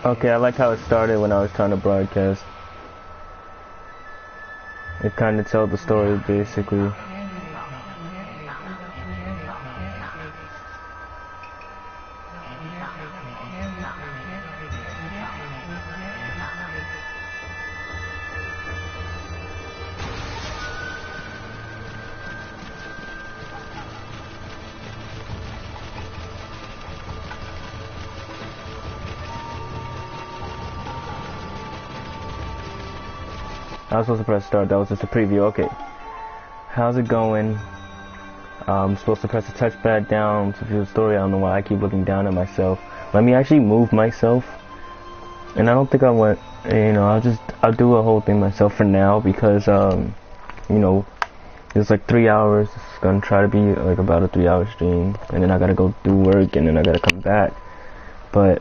Okay, I like how it started when I was trying to broadcast. It kind of told the story, basically. I was supposed to press start, that was just a preview. Okay. How's it going? I'm supposed to press the touchpad down to view the story. I don't know why I keep looking down at myself. Let me actually move myself. And I don't think I want, you know, I'll do a whole thing myself for now because, you know, it's like 3 hours. It's gonna try to be like about a 3-hour stream. And then I gotta go do work and then I gotta come back. But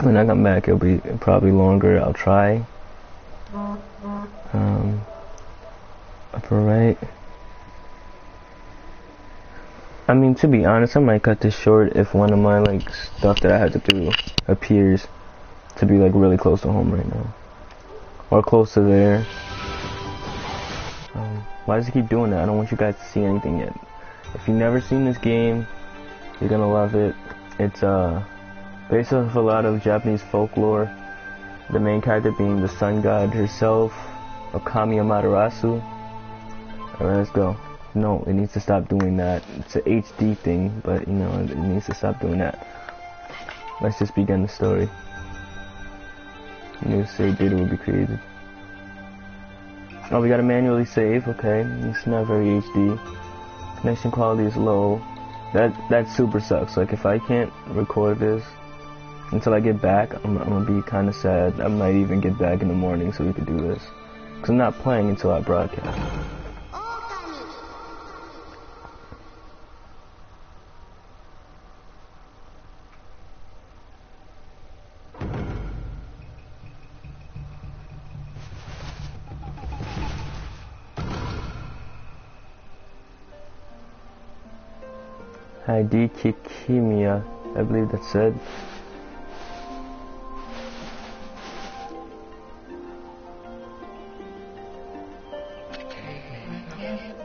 when I come back, it'll be probably longer. I'll try. Upper right. I mean, to be honest, I might cut this short if one of my like stuff that I had to do appears to be like really close to home right now, or close to there. Why does it keep doing that? I don't want you guys to see anything yet. If you've never seen this game, you're gonna love it. It's based off a lot of Japanese folklore. The main character being the sun god herself, Okami Amaterasu. Alright, let's go. No, it needs to stop doing that. It's an HD thing, but you know, it needs to stop doing that. Let's just begin the story. New save data will be created. Oh, we gotta manually save, okay. It's not very HD. Connection quality is low. That super sucks. Like, if I can't record this until I get back, I'm gonna be kinda sad. I might even get back in the morning so we could do this. Cause I'm not playing until I broadcast. Heidi Kikimiya, I believe that's said.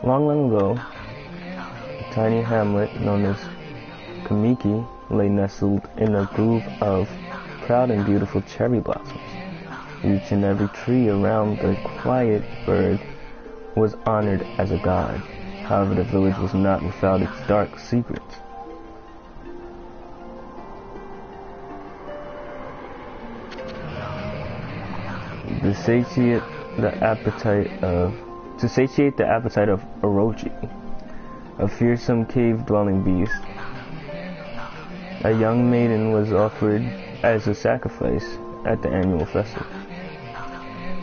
Long, long ago, a tiny hamlet known as Kamiki lay nestled in a grove of proud and beautiful cherry blossoms. Each and every tree around the quiet bird was honored as a god. However, the village was not without its dark secrets. To satiate the appetite of Orochi, a fearsome cave-dwelling beast, a young maiden was offered as a sacrifice at the annual festival.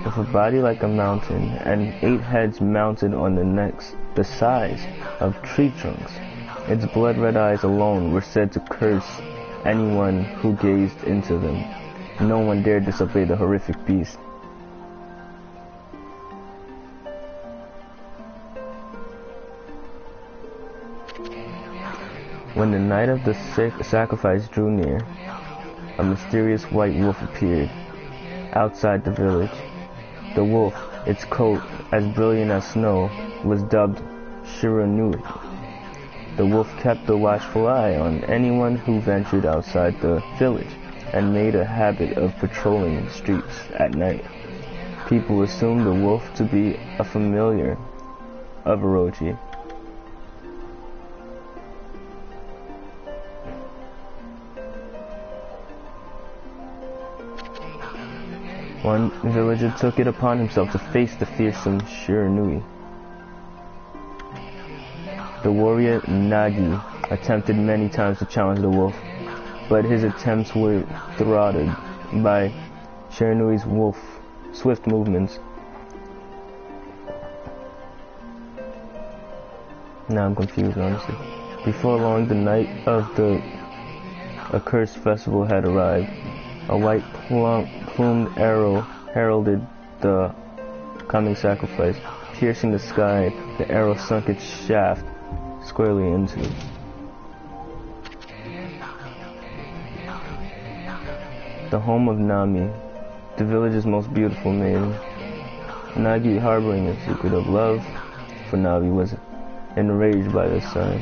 With a body like a mountain and 8 heads mounted on the necks the size of tree trunks, its blood-red eyes alone were said to curse anyone who gazed into them. No one dared disobey the horrific beast. When the night of the sacrifice drew near, a mysterious white wolf appeared outside the village. The wolf, its coat as brilliant as snow, was dubbed Shiranui. The wolf kept a watchful eye on anyone who ventured outside the village and made a habit of patrolling the streets at night. People assumed the wolf to be a familiar of Orochi. One villager took it upon himself to face the fearsome Shiranui. The warrior Nagi attempted many times to challenge the wolf, but his attempts were thwarted by Shiranui's swift movements. Now I'm confused, honestly. Before long, the night of the accursed festival had arrived. A white plumed arrow heralded the coming sacrifice. Piercing the sky, the arrow sunk its shaft squarely into the home of Nami, the village's most beautiful maiden. Nagi, harboring a secret of love for Navi, was enraged by this sign.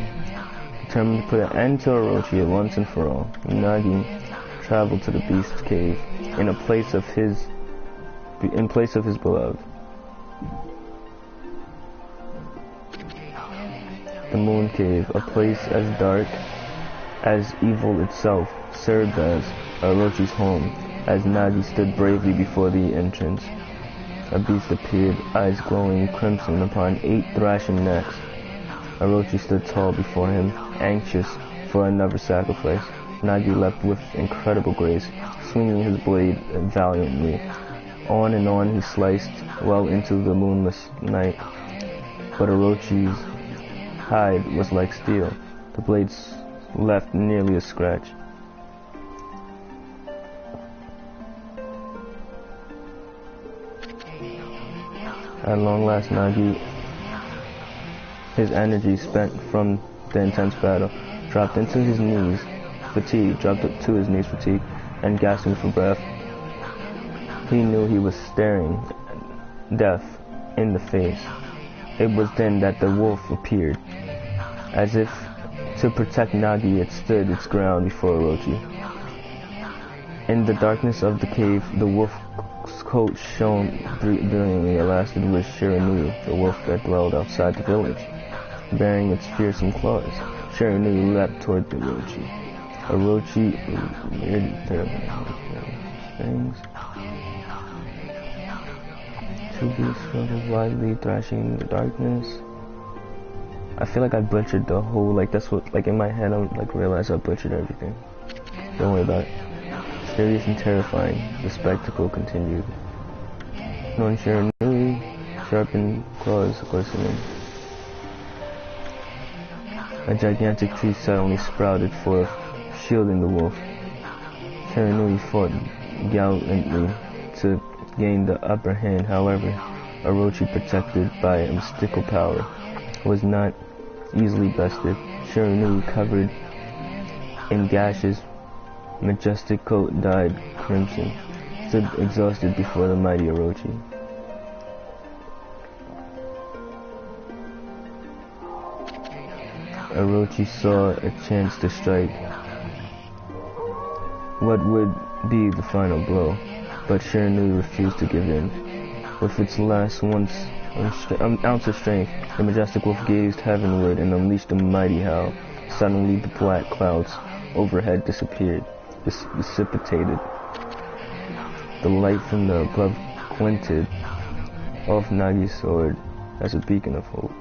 Determined to put an end to Orochi once and for all, Nagi traveled to the beast's cave in place of his beloved. The Moon Cave, a place as dark as evil itself, served as Orochi's home. As Nagi stood bravely before the entrance, a beast appeared, eyes glowing crimson upon 8 thrashing necks. Orochi stood tall before him, anxious for another sacrifice. Nagi leapt with incredible grace, swinging his blade valiantly. On and on he sliced well into the moonless night, but Orochi's hide was like steel. The blades left nearly a scratch. At long last, Nagi, his energy spent from the intense battle, dropped to his knees, fatigued, and gasping for breath. He knew he was staring death in the face. It was then that the wolf appeared. As if to protect Nagi, it stood its ground before Orochi. In the darkness of the cave, the wolf's coat shone brilliantly. It lasted with Shiranui, the wolf that dwelled outside the village, bearing its fearsome claws. Shiranui leapt toward the Orochi. Orochi things. Two beasts struggled wildly, thrashing in the darkness. I feel like I butchered the whole, that's what, in my head, I'm realize I butchered everything. Don't worry about it. Mysterious and terrifying, the spectacle continued. Non Shiranui, sharpened claws glistening. A gigantic tree suddenly sprouted forth, shielding the wolf. Shiranui fought gallantly to gain the upper hand. However, Orochi, protected by a mystical power, was not easily bested. Shiranui, covered in gashes, majestic coat dyed crimson, stood exhausted before the mighty Orochi. Orochi saw a chance to strike what would be the final blow, but Shiranui refused to give in. With its last ounce of strength, the majestic wolf gazed heavenward and unleashed a mighty howl. Suddenly, the black clouds overhead disappeared, dissipated. The light from the above glinted off Nagi's sword as a beacon of hope.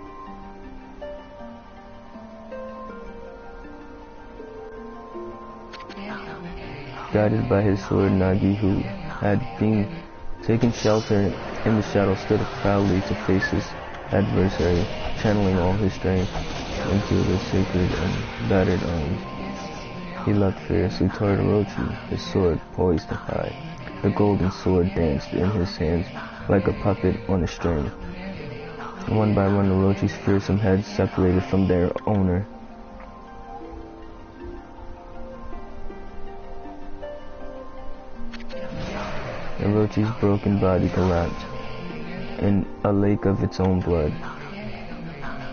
Guided by his sword, Nagi, who had been taking shelter in the shadow, stood proudly to face his adversary, channeling all his strength into the sacred and battered arms. He leapt fiercely toward Orochi, his sword poised high. The golden sword danced in his hands like a puppet on a string. One by one, Orochi's fearsome heads separated from their owner. Orochi's broken body collapsed in a lake of its own blood.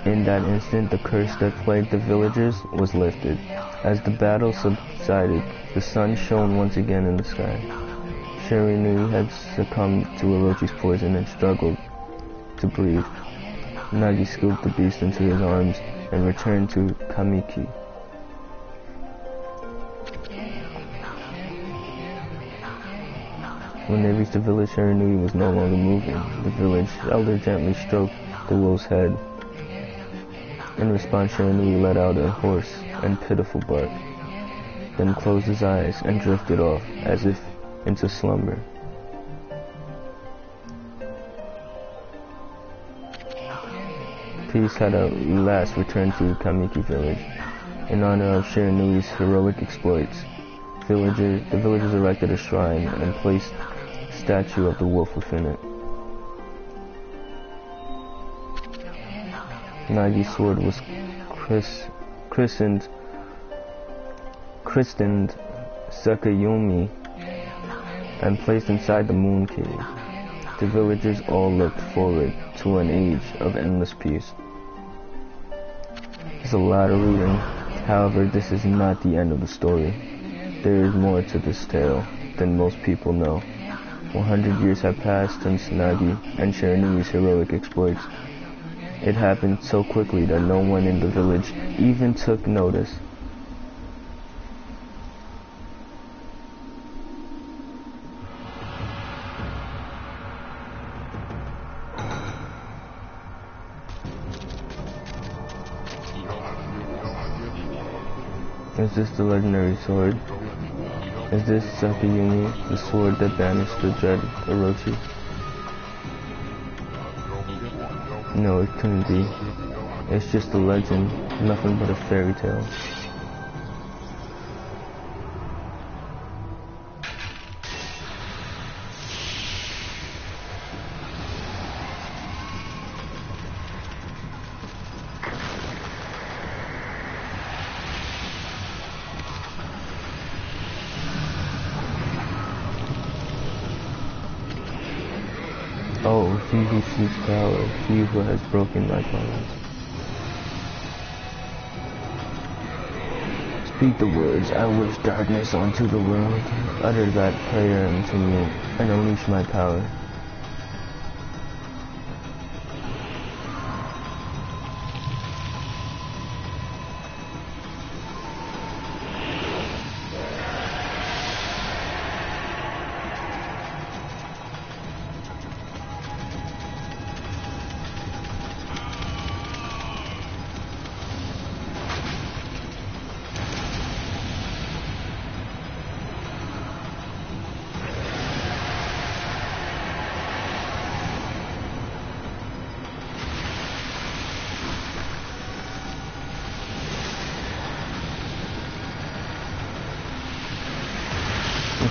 In that instant, the curse that plagued the villagers was lifted. As the battle subsided, the sun shone once again in the sky. Shiranui had succumbed to Orochi's poison and struggled to breathe. Nagi scooped the beast into his arms and returned to Kamiki. When they reached the village, Shiranui was no longer moving. The village elder gently stroked the wolf's head. In response, Shiranui let out a hoarse and pitiful bark, then closed his eyes and drifted off, as if into slumber. Peace had at last returned to Kamiki village. In honor of Shiranui's heroic exploits, the villagers erected a shrine and placed a statue of the wolf within it. Nagi's sword was christened Sakayumi, and placed inside the moon cave. The villagers all looked forward to an age of endless peace. There's a lot of reading. However, this is not the end of the story. There is more to this tale than most people know. 100 years have passed since Nagi and Shirani's heroic exploits. It happened so quickly that no one in the village even took notice. Is this the legendary sword? Is this Sakayumi, the sword that banished the dread Orochi? No, it couldn't be. It's just a legend, nothing but a fairy tale. Oh, he who seeks power, he who has broken my bonds. Speak the words, I wish darkness onto the world. Utter that prayer into me, and unleash my power.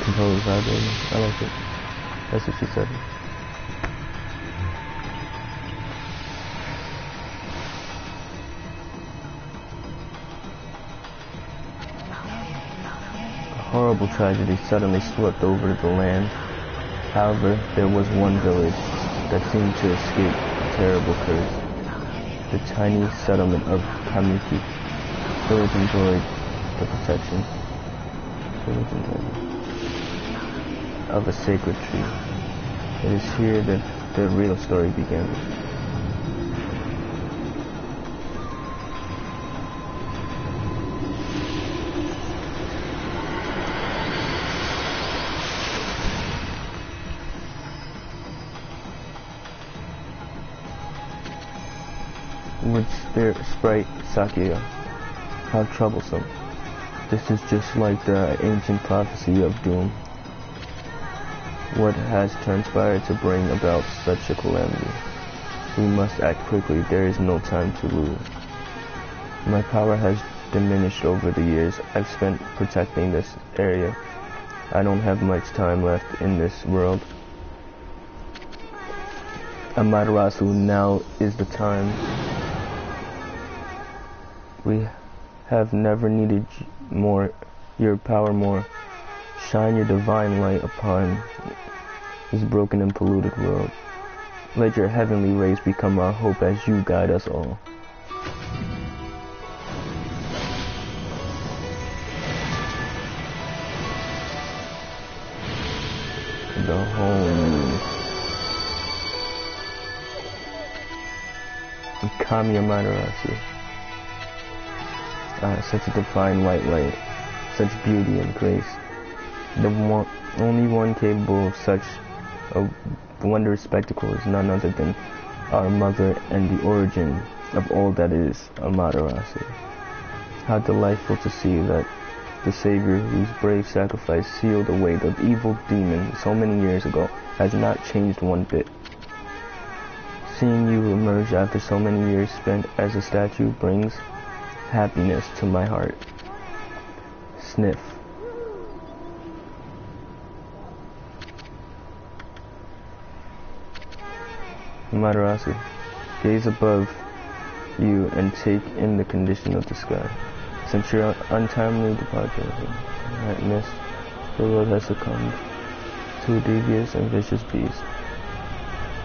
Composed vibrating. I like it. That's what she said. A horrible tragedy suddenly swept over the land. However, there was one village that seemed to escape a terrible curse. The tiny settlement of Kamiki. Village enjoyed the protection. Of a sacred tree. It is here that the real story begins. Would sprite Sakuya. How troublesome. This is just like the ancient prophecy of doom. What has transpired to bring about such a calamity? We must act quickly. There is no time to lose. My power has diminished over the years I've spent protecting this area. I don't have much time left in this world. Amaterasu, now is the time. We have never needed your power more. Shine your divine light upon this broken and polluted world. Let your heavenly rays become our hope as you guide us all. The home. Okami Amaterasu. Such a divine white light, such beauty and grace. Only one capable of such a wondrous spectacle is none other than our mother and the origin of all that is, Amaterasu. How delightful to see that the Savior whose brave sacrifice sealed away the evil demon so many years ago has not changed one bit. Seeing you emerge after so many years spent as a statue brings happiness to my heart. Sniff. Amaterasu, gaze above you and take in the condition of the sky. Since your untimely departure, that mist, the world has succumbed two devious and vicious beasts.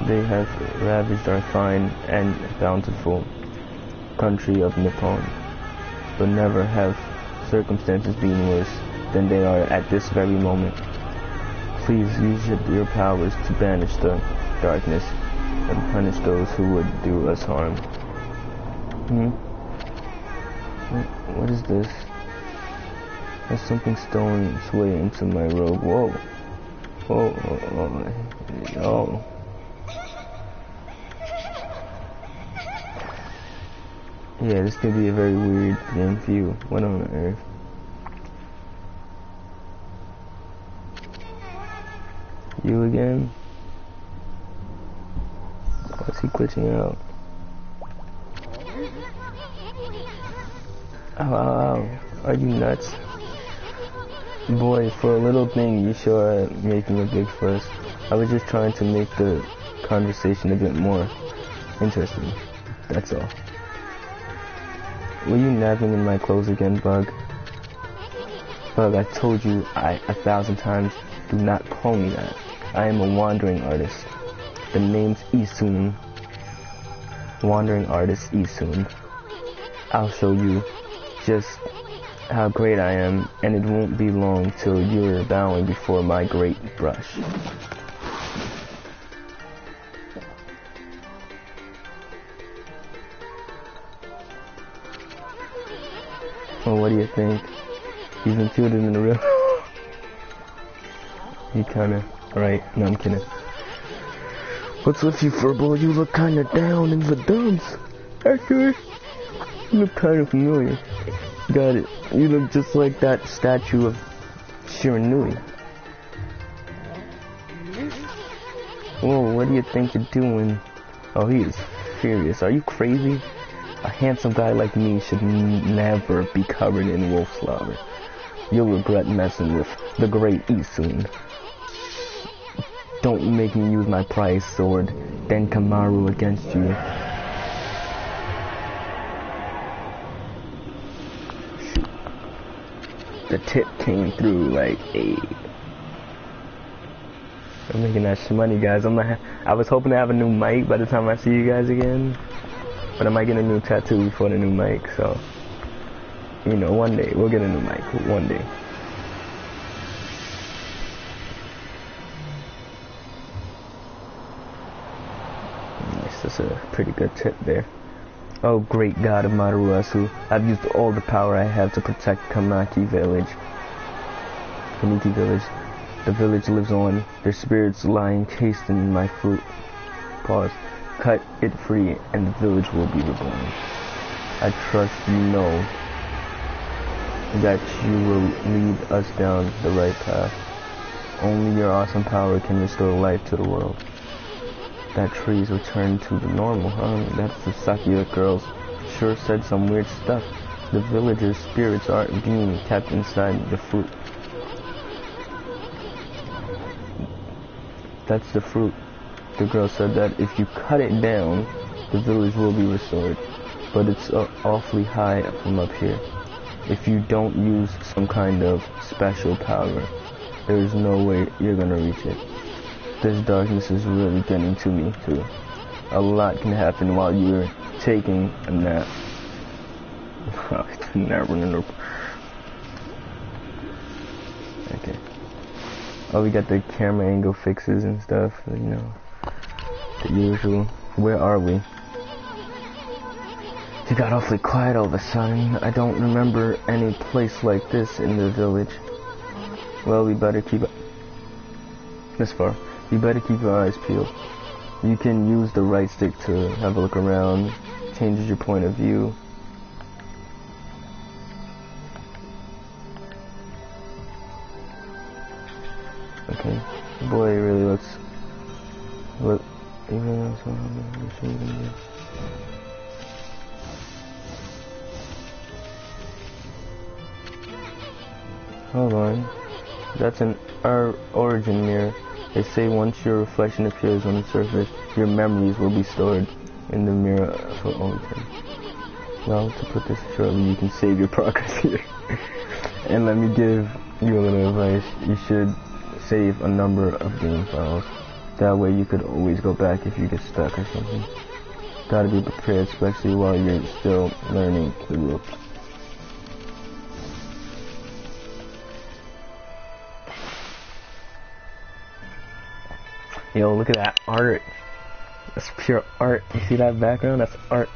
They have ravaged our fine and bountiful country of Nippon, but never have circumstances been worse than they are at this very moment. Please use your powers to banish the darkness and punish those who would do us harm. What is this? Has something stolen its way into my robe? Whoa. Whoa. Oh. Yeah, this could be a very weird damn view. What on earth? You again? Why's he glitching out? Ow. Are you nuts? Boy, for a little thing, you sure are making a big fuss. I was just trying to make the conversation a bit more interesting. That's all. Were you napping in my clothes again, Bug? Bug, I told you 1,000 times, do not call me that. I am a wandering artist. The name's Isun. Wandering artist Isun. I'll show you just how great I am, and it won't be long till you're bowing before my great brush. Well, what do you think? You've been tutored in the real... You kinda... Right, no, I'm kidding. What's with you, Furball? You look kinda down in the dumps. Actually, you look kinda familiar. Got it. You look just like that statue of Shiranui. Whoa, what do you think you're doing? Oh, he is furious. Are you crazy? A handsome guy like me should never be covered in wolf slobber. You'll regret messing with the great Isun. Don't make me use my prized sword, Denkamaru, against you. Shoot. The tip came through like a... I'm making that money, guys. I was hoping to have a new mic by the time I see you guys again. But I might get a new tattoo before the new mic, so... You know, one day. We'll get a new mic. One day. Nice. That's a pretty good tip there. Oh, great God of Matarasu. I've used all the power I have to protect Kamiki Village. The village lives on. Their spirits lie encased in my fruit. Pause. Cut it free, and the village will be reborn. I trust you know that you will lead us down the right path. Only your awesome power can restore life to the world. That trees return to the normal, huh? That's the Sakia girls. Sure said some weird stuff. The villagers' spirits are being kept inside the fruit. That's the fruit. The girl said that if you cut it down, the village will be restored. But it's awfully high from up here. If you don't use some kind of special power, there's no way you're gonna reach it. This darkness is really getting to me too. A lot can happen while you're taking a nap. Okay. Oh, we got the camera angle fixes and stuff, you know. The usual. Where are we? You got awfully quiet all of a sudden. I don't remember any place like this in the village. Well, we better keep this far. You better keep your eyes peeled. You can use the right stick to have a look around. Changes your point of view. Okay. Boy, it really looks... Look. Hold on. That's an origin mirror. They say once your reflection appears on the surface, your memories will be stored in the mirror for all time. Well, to put this shortly, you can save your progress here. And let me give you a little advice. You should save a number of game files. That way you could always go back if you get stuck or something. Gotta be prepared, especially while you're still learning the ropes. Yo, look at that art. That's pure art. You see that background? That's art.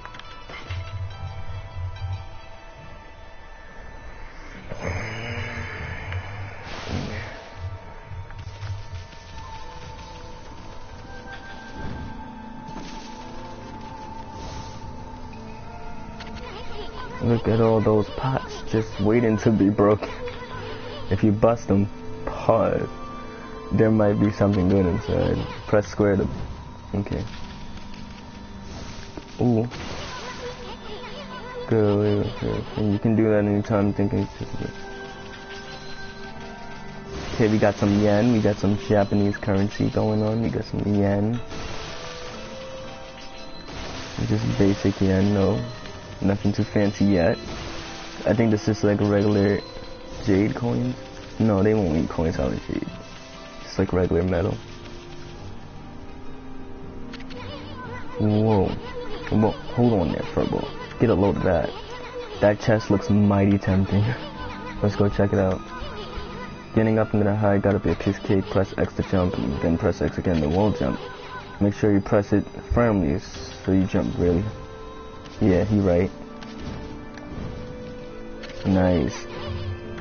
Look at all those pots just waiting to be broken. If you bust them, pause. There might be something good inside. Press square to... Okay. Ooh. Good. And you can do that anytime thinking it's just good. Okay, we got some yen. We got some Japanese currency going on. We got some yen. Just basic yen, no. Nothing too fancy yet. I think this is like regular jade coins. No, they won't eat coins out of jade. It's like regular metal. Whoa. Whoa. Hold on there, Furbo. Get a load of that. That chest looks mighty tempting. Let's go check it out. Getting up into the high, gotta be a piece of cake. Press X to jump, and then press X again, then won't jump. Make sure you press it firmly so you jump really. Yeah, he right. Nice.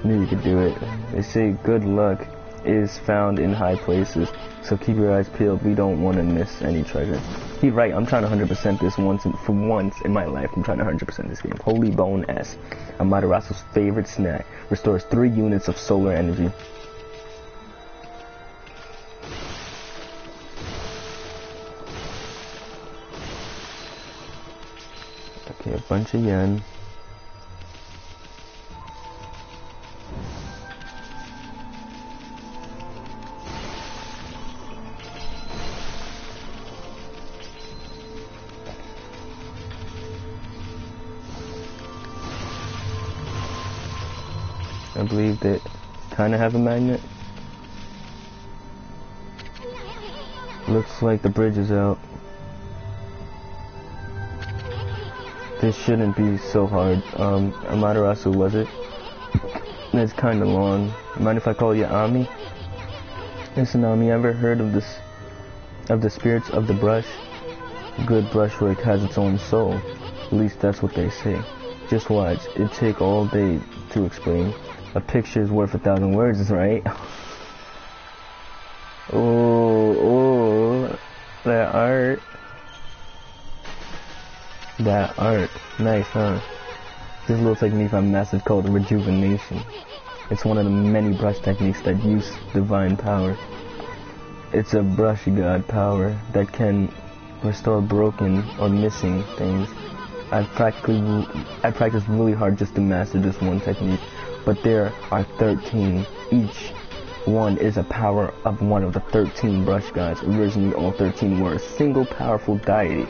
Knew you could do it. They say good luck is found in high places, so keep your eyes peeled. We don't want to miss any treasure. He right. I'm trying to 100% this for once in my life. I'm trying to 100% this game. Holy Bone S, Amaterasu's favorite snack, restores 3 units of solar energy. Okay, a bunch of yen. I believe they kind of have a magnet. Looks like the bridge is out. This shouldn't be so hard. Amaterasu, was it? It's kind of long. Mind if I call you Ami? Listen, Ami, ever heard of this? Of the spirits of the brush? Good brushwork has its own soul. At least that's what they say. Just watch. It'd take all day to explain. A picture is worth 1,000 words, right? Oh, that art. That art. Nice, huh? This looks like me if I'm mastered called rejuvenation. It's one of the many brush techniques that use divine power. It's a brush god power that can restore broken or missing things. I practiced really hard just to master this one technique, but there are 13. Each one is a power of one of the 13 brush gods. Originally, all 13 were a single powerful deity.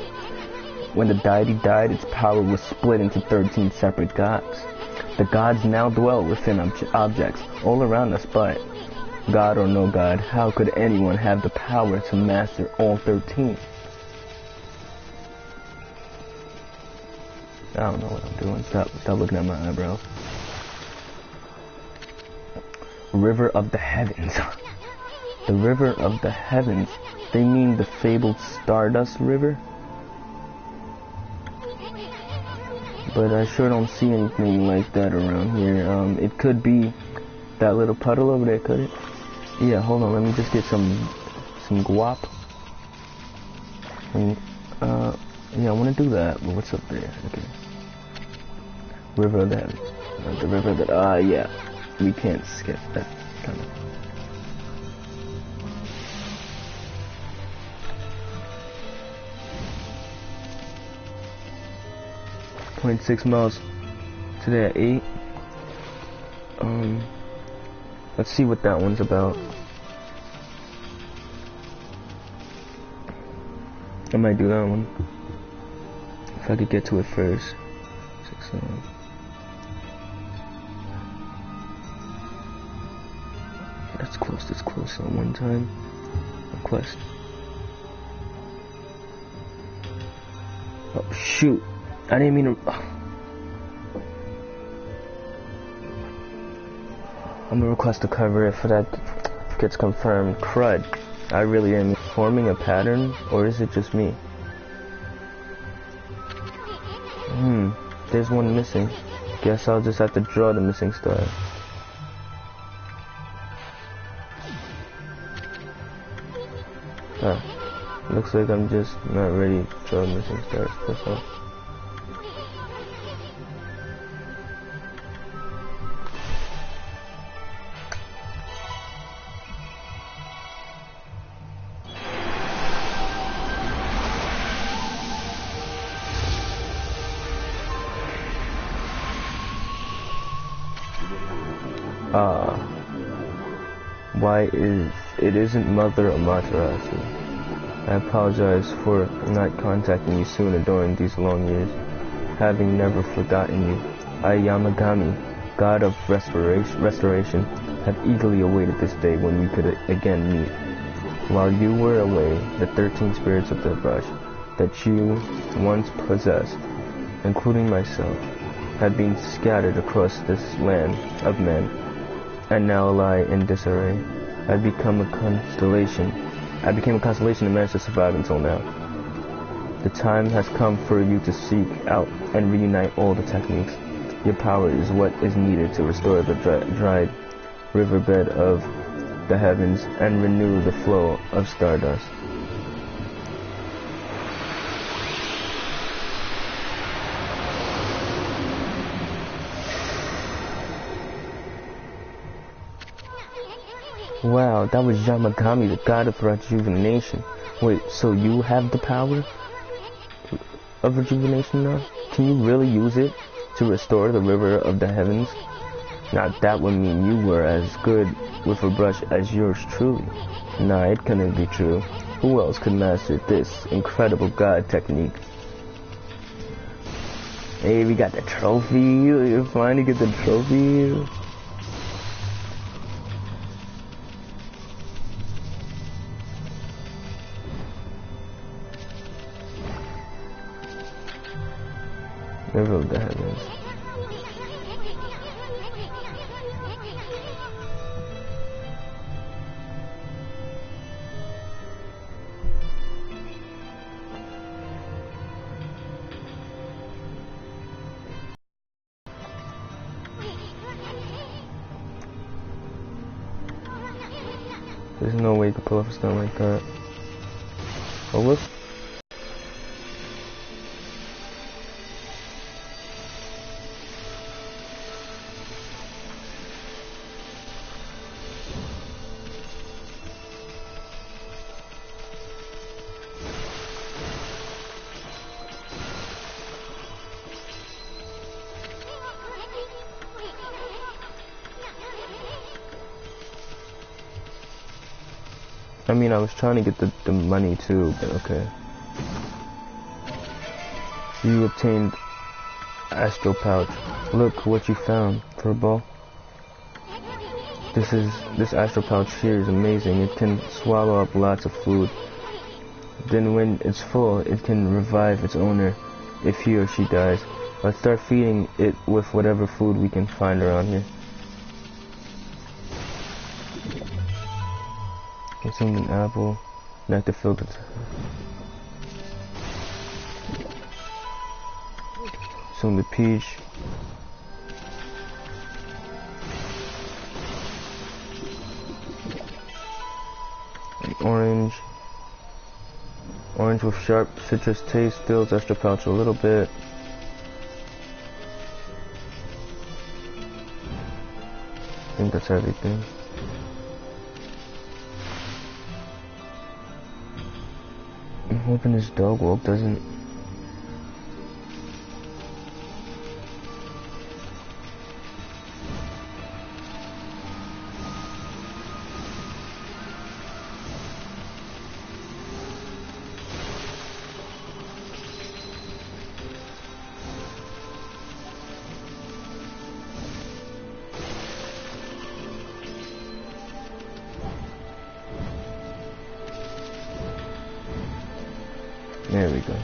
When the deity died, its power was split into 13 separate gods. The gods now dwell within objects all around us, but God or no God, how could anyone have the power to master all 13? I don't know what I'm doing. Stop looking at my eyebrows. River of the Heavens. The River of the Heavens. They mean the fabled Stardust River? But I sure don't see anything like that around here. It could be that little puddle over there, could it? Yeah, hold on, let me just get some guap. And, yeah, I want to do that, but what's up there? Okay. River of the Heavens. The river that, yeah. We can't skip that kind of. 0.6 miles today at 8. Let's see what that one's about. I might do that one if I could get to it first. 6, 7. This close on one time. Request. Oh shoot! I didn't mean to. I'm gonna request to cover if that gets confirmed. Crud. I really am forming a pattern, or is it just me? There's one missing. Guess I'll just have to draw the missing star. Looks like I'm just not ready to draw missing stars. That's all. Why it isn't Mother Amaterasu. I apologize for not contacting you sooner during these long years, having never forgotten you. I, Yamagami, God of restoration, have eagerly awaited this day when we could again meet. While you were away, the 13 spirits of the brush that you once possessed, including myself, had been scattered across this land of men, and now lie in disarray. I became a constellation and managed to survive until now. The time has come for you to seek out and reunite all the techniques. Your power is what is needed to restore the dried riverbed of the heavens and renew the flow of stardust. Wow, that was Yamagami, the god of rejuvenation. Wait, so you have the power of rejuvenation now? Can you really use it to restore the river of the heavens? Now that would mean you were as good with a brush as yours truly. Nah, it couldn't be true. Who else could master this incredible god technique? Hey, we got the trophy. You finally get the trophy. River of the heavens. There's no way you could pull off a stunt like that. Oh, look. I mean, I was trying to get the money too, but okay. You obtained Astral Pouch. Look what you found, Furball. This Astral Pouch here is amazing. It can swallow up lots of food. Then when it's full, it can revive its owner if he or she dies. Let's start feeding it with whatever food we can find around here. Consume an apple, nectar filtered. Consume the peach. An orange. Orange with sharp citrus taste fills Astral Pouch a little bit. I think that's everything. I'm hoping this dog walk doesn't. There we go.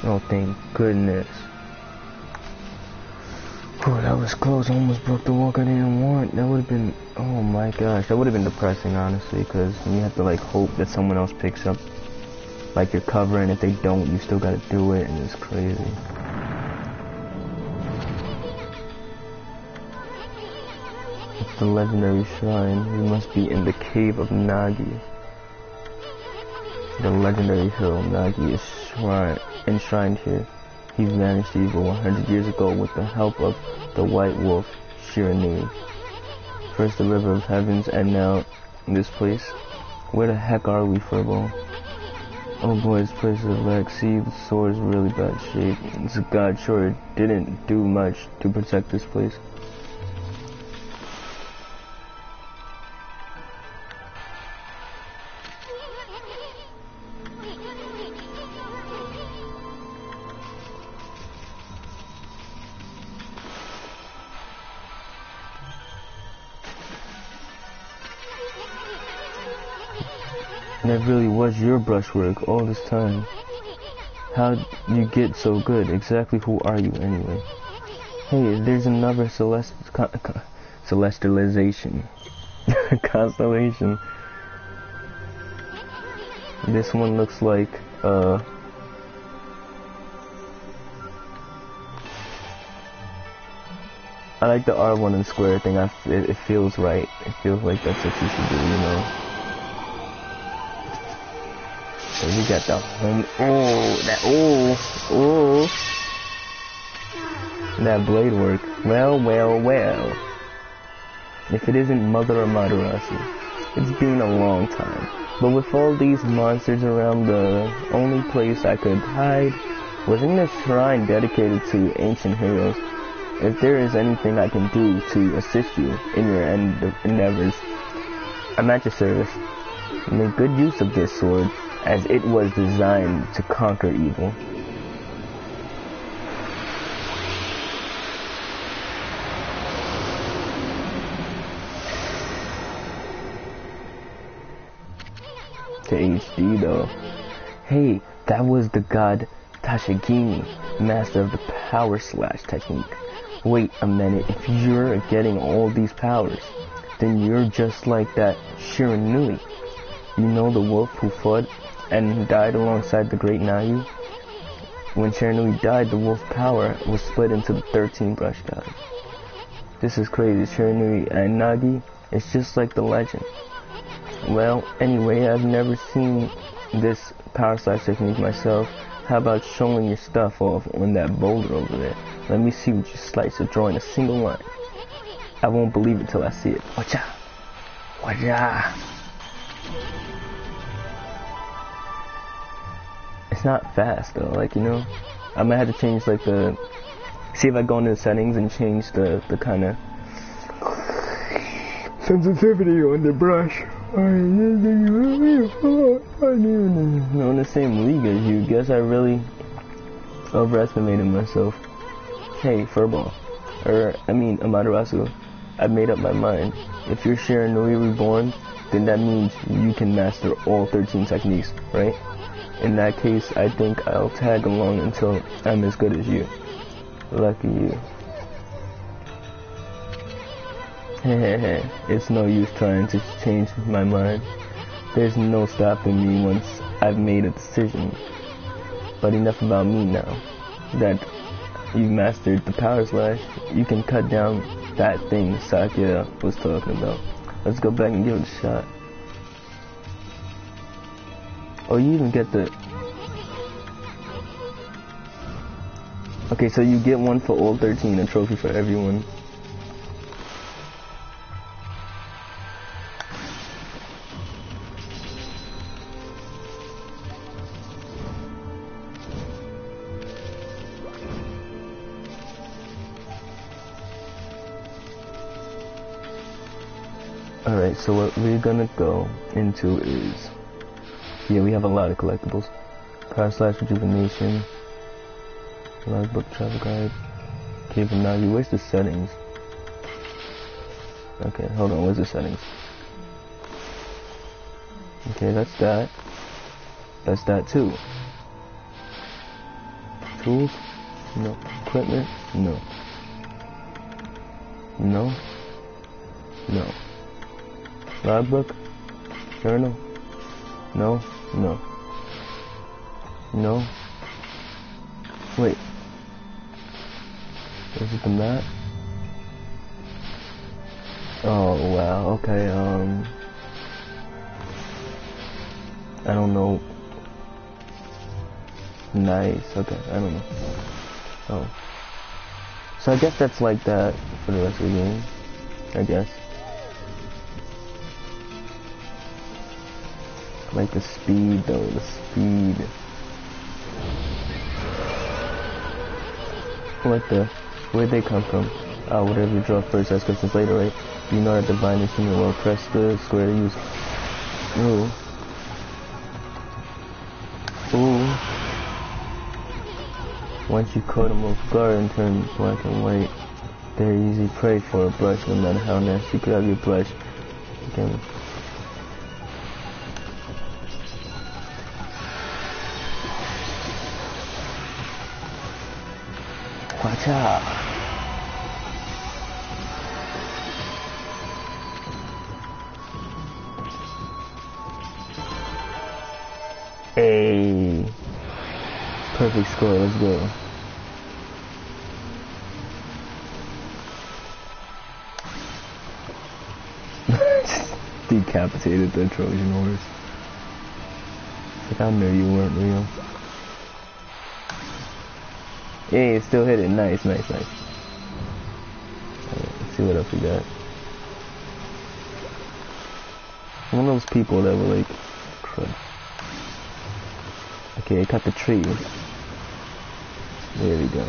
Oh, thank goodness. Oh, that was close. I almost broke the walk I didn't want. That would have been, oh my gosh, that would have been depressing, honestly, because you have to like hope that someone else picks up like your cover, and if they don't, you still gotta do it, and it's crazy. It's the legendary shrine. We must be in the cave of Nagi. The legendary hero Nagi is enshrined here. He vanished evil 100 years ago with the help of the white wolf Shiranui. First the river of heavens, and now this place. Where the heck are we, Furball? Oh boy, this place is a wreck. See, the sword is really bad shape. This god sure didn't do much to protect this place. That really was your brushwork all this time. How'd you get so good? Exactly who are you anyway? Hey, there's another celestialization. Constellation. This one looks like, I like the R1 and square thing. It feels right. It feels like that's what you should do, you know? And we got the home. That blade work. Well. If it isn't Mother Amaterasu, it's been a long time. But with all these monsters around, the only place I could hide was in this shrine dedicated to ancient heroes. If there is anything I can do to assist you in your endeavors, I'm at your service. Make good use of this sword, as it was designed to conquer evil. To HD though. Hey, that was the god Tashigimi, master of the power slash technique. Wait a minute, if you're getting all these powers, then you're just like that Shiranui. You know the wolf who fought and died alongside the great Nayu? When Shiranui died, the wolf power was split into the 13 brush gods. This is crazy. Shiranui and Nagi, it's just like the legend. Well, anyway, I've never seen this power slash technique myself. How about showing your stuff off on that boulder over there? Let me see what you slice or draw in a single line. I won't believe it till I see it. Watcha! Watcha! It's not fast though, like, you know, I might have to change like the, see if I go into the settings and change the kind of sensitivity on the brush. I'm in the same league as you. Guess I really overestimated myself. Hey, Furball. Amaterasu. I've made up my mind. If you're Shiranui Reborn, then that means you can master all 13 techniques, right? In that case, I think I'll tag along until I'm as good as you. Lucky you. Hehehe, it's no use trying to change my mind. There's no stopping me once I've made a decision. But enough about me now. That you've mastered the power slash, you can cut down that thing Sakya was talking about. Let's go back and give it a shot. Oh, you even get the... Okay, so you get one for all 13, a trophy for everyone. Alright, so what we're gonna go into is... Yeah, we have a lot of collectibles. Power slash rejuvenation. Logbook travel guide. Cave of Nagi. Where's the settings? Okay, hold on, where's the settings? Okay, that's that. That's that too. Tools? No. Equipment? No. No. No. Logbook? Journal? No. No. No. Wait. Is it the map? Oh wow, okay, I don't know. Nice, okay, I don't know. Oh. So I guess that's like that for the rest of the game. I guess. Like the speed though, the speed. What the? Where'd they come from? Whatever you draw first, ask questions later, right? You know that the bindings in your well, press the square to use. Ooh. Ooh. Once you caught them off guard and turn black and white, they're easy prey for a brush, no matter how nasty you could have your brush. You can... Watch out! Hey! Perfect score, let's go. Decapitated the Trojan horse. Like I knew you weren't real. Yeah, it still hit it. Nice, nice, nice. Alright, let's see what else we got. One of those people that were like, crud. Okay, I cut the tree. There we go.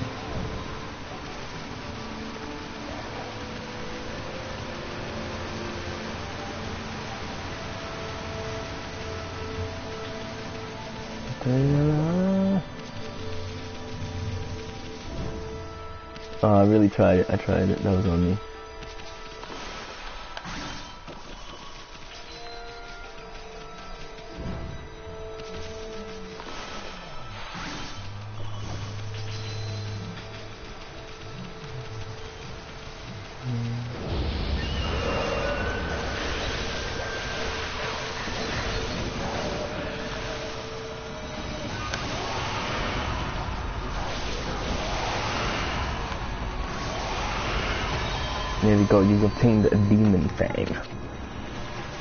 Oh, I really tried it. I tried it. That was on me. There we go, you've obtained a demon fang.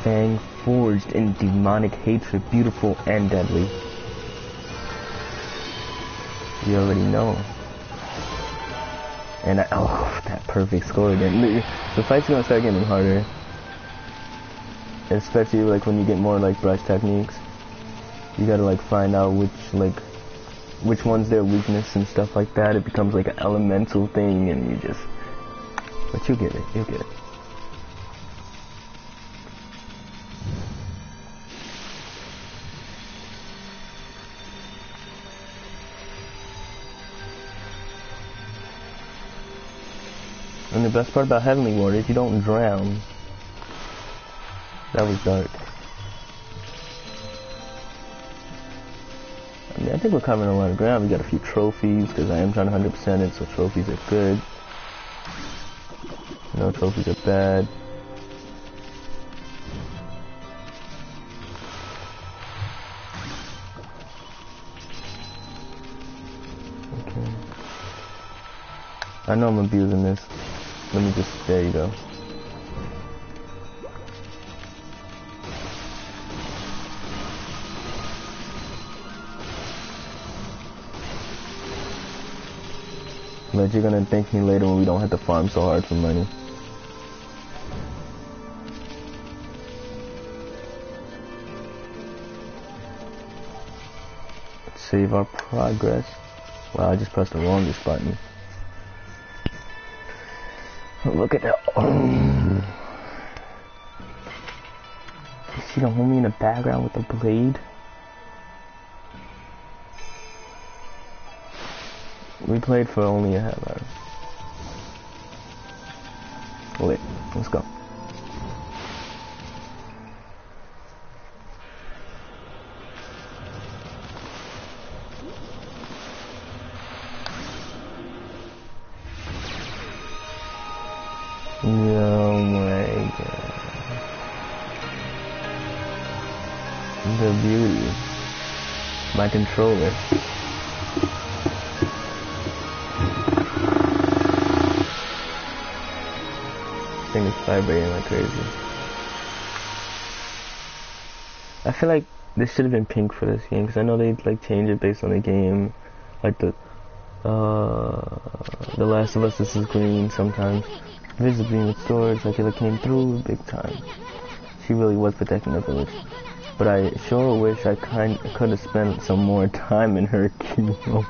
Fang forged in demonic hatred, beautiful and deadly. You already know. And oh, that perfect score again. The fight's gonna start getting harder. Especially like when you get more like brush techniques. You gotta like find out which one's their weakness and stuff like that. It becomes like an elemental thing and you just... But you'll get it, you'll get it. And the best part about Heavenly Water is you don't drown. That was dark. I mean, I think we're covering a lot of ground. We got a few trophies, because I am trying to 100% it, so trophies are good. No trophies are bad. Okay. I know I'm abusing this. Let me just, there you go. But you're gonna thank me later when we don't have to farm so hard for money. Let's save our progress. Wow, I just pressed the wrongest button. Look at that. Oh. You see the homie in the background with the blade? We played for only a half hour. Wait, let's go. Oh my god. The beauty. My controller. Thing is vibrating like crazy. I feel like this should have been pink for this game, because I know they like change it based on the game. Like the Last of Us, this is green sometimes. Visibly restored, like it came through big time. She really was protecting the village. But I sure wish I could have spent some more time in her chemo.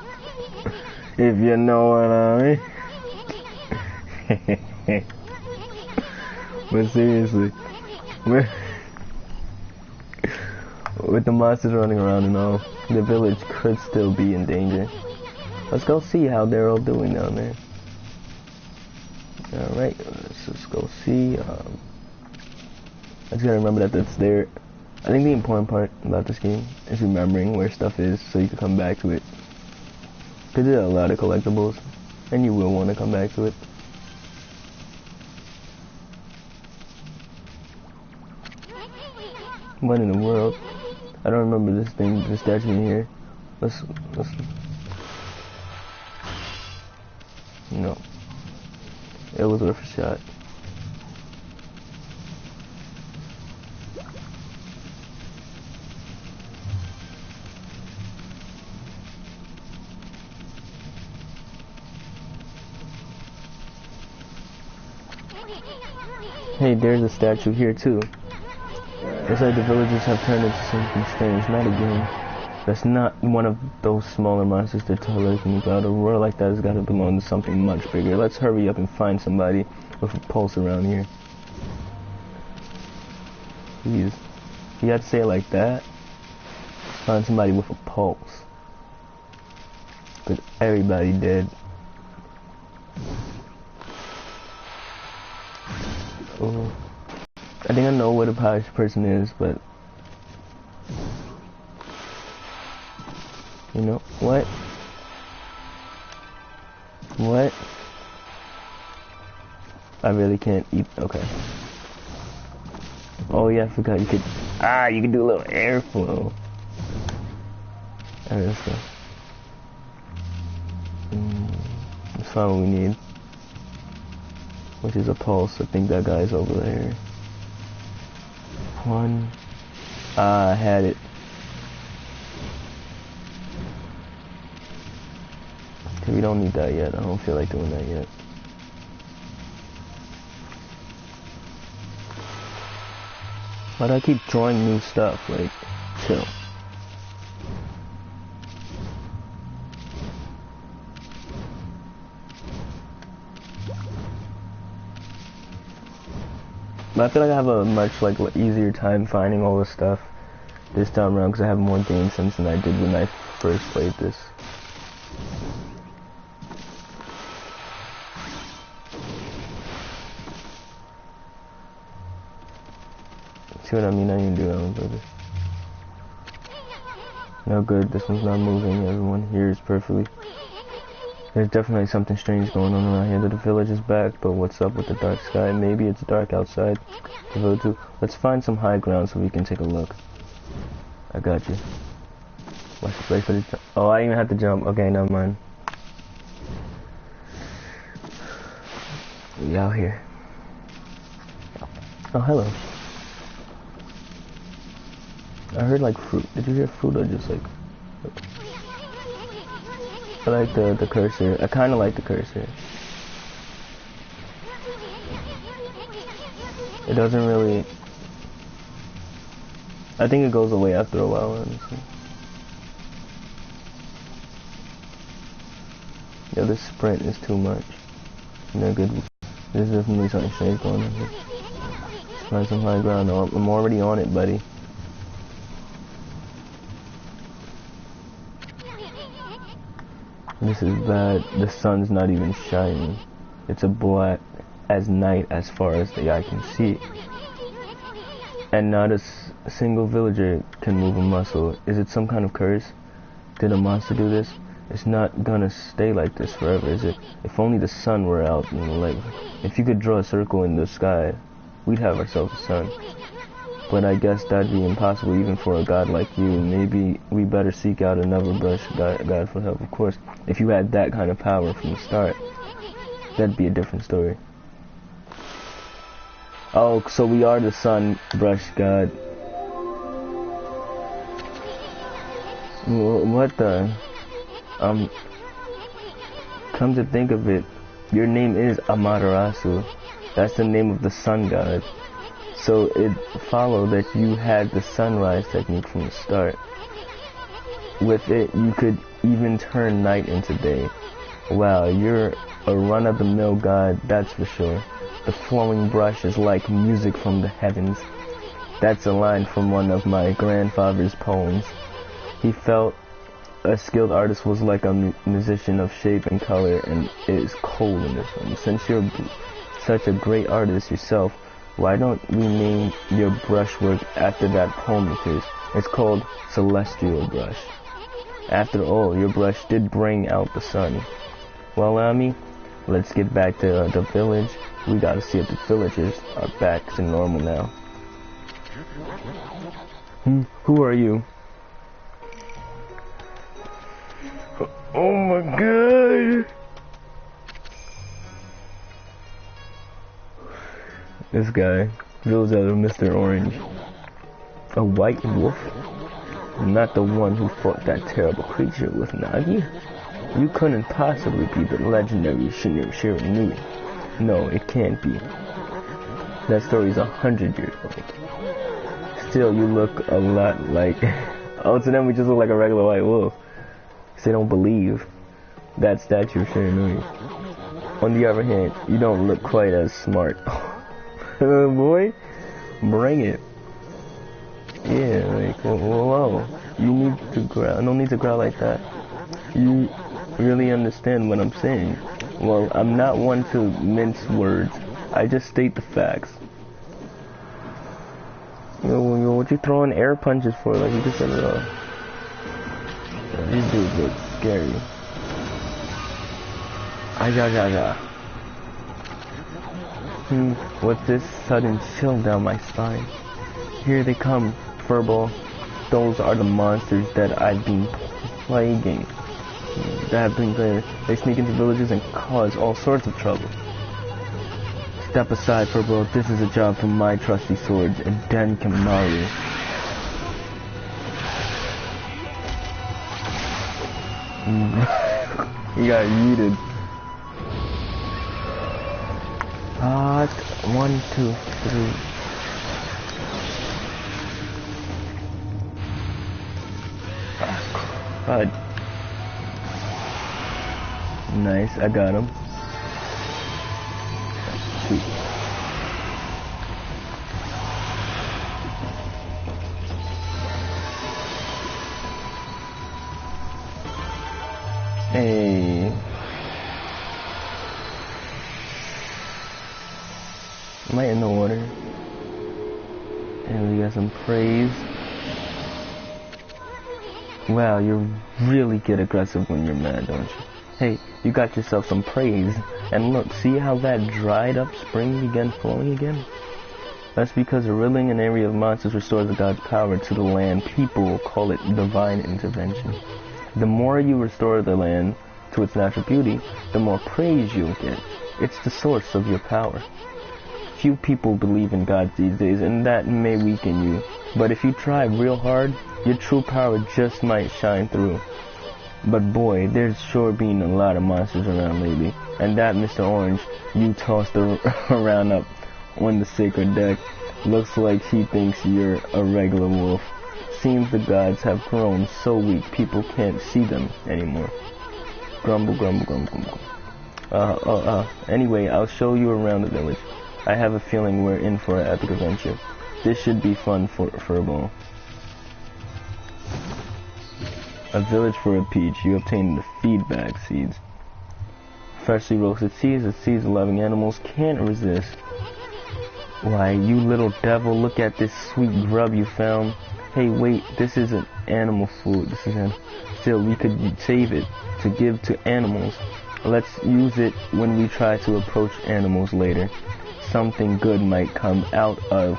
If you know what I mean. But seriously, with the monsters running around and all, the village could still be in danger. Let's go see how they're all doing down there. Alright, let's just go see. I just gotta remember that that's there. I think the important part about this game is remembering where stuff is so you can come back to it. Because there are a lot of collectibles, and you will want to come back to it. What in the world? I don't remember this thing, this statue in here. Let's. No. It was worth a shot. Hey, there's a statue here too. It's like the villagers have turned into something strange. Not again. That's not one of those smaller monsters they're talking about. A roar like that has got to belong to something much bigger. Let's hurry up and find somebody with a pulse around here. Jeez. You have to say it like that? Find somebody with a pulse. Because everybody dead. Oh. I think I know what a polished person is, but you know what? What? I really can't eat. Okay. Oh yeah, I forgot you could. You can do a little airflow. Alright, let's go. Let's find what we need, which is a pulse. I think that guy's over there. One. I had it. Okay, we don't need that yet. I don't feel like doing that yet. Why do I keep drawing new stuff? Like, chill. But I feel like I have a much easier time finding all this stuff this time around because I have more game sense than I did when I first played this. See what I mean? I didn't do that on purpose. No good, this one's not moving. Everyone hears perfectly. There's definitely something strange going on around here. The village is back, but what's up with the dark sky? Maybe it's dark outside the village too. Let's find some high ground so we can take a look. I got you. Watch the play for the jump. Oh, I even have to jump. Okay, never mind. We out here. Oh, hello. I heard like fruit. Did you hear fruit or just like... I like the cursor. I kind of like the cursor. It doesn't really... I think it goes away after a while, honestly. Yo, this sprint is too much. No good. There's definitely something strange going on here. Let's find some high ground. Oh, I'm already on it, buddy. This is bad. The sun's not even shining. It's a black as night as far as the eye can see. And not a single villager can move a muscle. Is it some kind of curse? Did a monster do this? It's not gonna stay like this forever, is it? If only the sun were out, you know, like, if you could draw a circle in the sky, we'd have ourselves a sun. But I guess that'd be impossible even for a god like you. Maybe we better seek out another brush god for help. Of course, if you had that kind of power from the start, that'd be a different story. Oh, so we are the sun brush god. What the... come to think of it, your name is Amaterasu. That's the name of the sun god. So it followed that you had the sunrise technique from the start. With it, you could even turn night into day. Wow, you're a run-of-the-mill god, that's for sure. The flowing brush is like music from the heavens. That's a line from one of my grandfather's poems. He felt a skilled artist was like a musician of shape and color, and it is cold in this one. Since you're such a great artist yourself, why don't we name your brushwork after that poem of his? It's called Celestial Brush. After all, your brush did bring out the sun. Well, Ami, let's get back to the village. We gotta see if the villagers are back to normal now. Who are you? Oh my god! This guy goes out of Mr. Orange. A white wolf? Not the one who fought that terrible creature with Nagi? You couldn't possibly be the legendary Shiranui. No, it can't be. That story's 100 years old. Still, you look a lot like... Oh, to them we just look like a regular white wolf. They don't believe that statue of Shiranui. On the other hand, you don't look quite as smart. Boy, bring it. Yeah, like, whoa. You need to growl. No need to growl like that. You really understand what I'm saying. Well, I'm not one to mince words. I just state the facts. Yo, what you throwing air punches for? Like, you just said it all. These dudes look scary. What's this sudden chill down my spine? Here they come, Furball. Those are the monsters that I've been plaguing. They sneak into villages and cause all sorts of trouble. Step aside, Furball. This is a job for my trusty swords, and Den Kamaru. He got yeeted. Part 1, 2, 3. God. Nice, I got him. Shoot. Hey. Am I in the water? And we got has some praise. Wow, you really get aggressive when you're mad, don't you? Hey, you got yourself some praise. And look, see how that dried up spring began flowing again? That's because riddling an area of monsters restores the god's power to the land. People call it divine intervention. The more you restore the land to its natural beauty, the more praise you'll get. It's the source of your power. Few people believe in God these days, and that may weaken you. But if you try real hard, your true power just might shine through. But boy, there's sure been a lot of monsters around lately. And that Mr. Orange you tossed around up on the sacred deck looks like he thinks you're a regular wolf. Seems the gods have grown so weak people can't see them anymore. Grumble, grumble, grumble, grumble. Anyway, I'll show you around the village. I have a feeling we're in for an epic adventure. This should be fun for a ball. A village for a peach. You obtain the feedback seeds. Freshly roasted seeds. The seeds of loving animals can't resist. Why, you little devil, look at this sweet grub you found. Hey, wait, this isn't animal food. Still, we could save it to give to animals. Let's use it when we try to approach animals later. Something good might come out of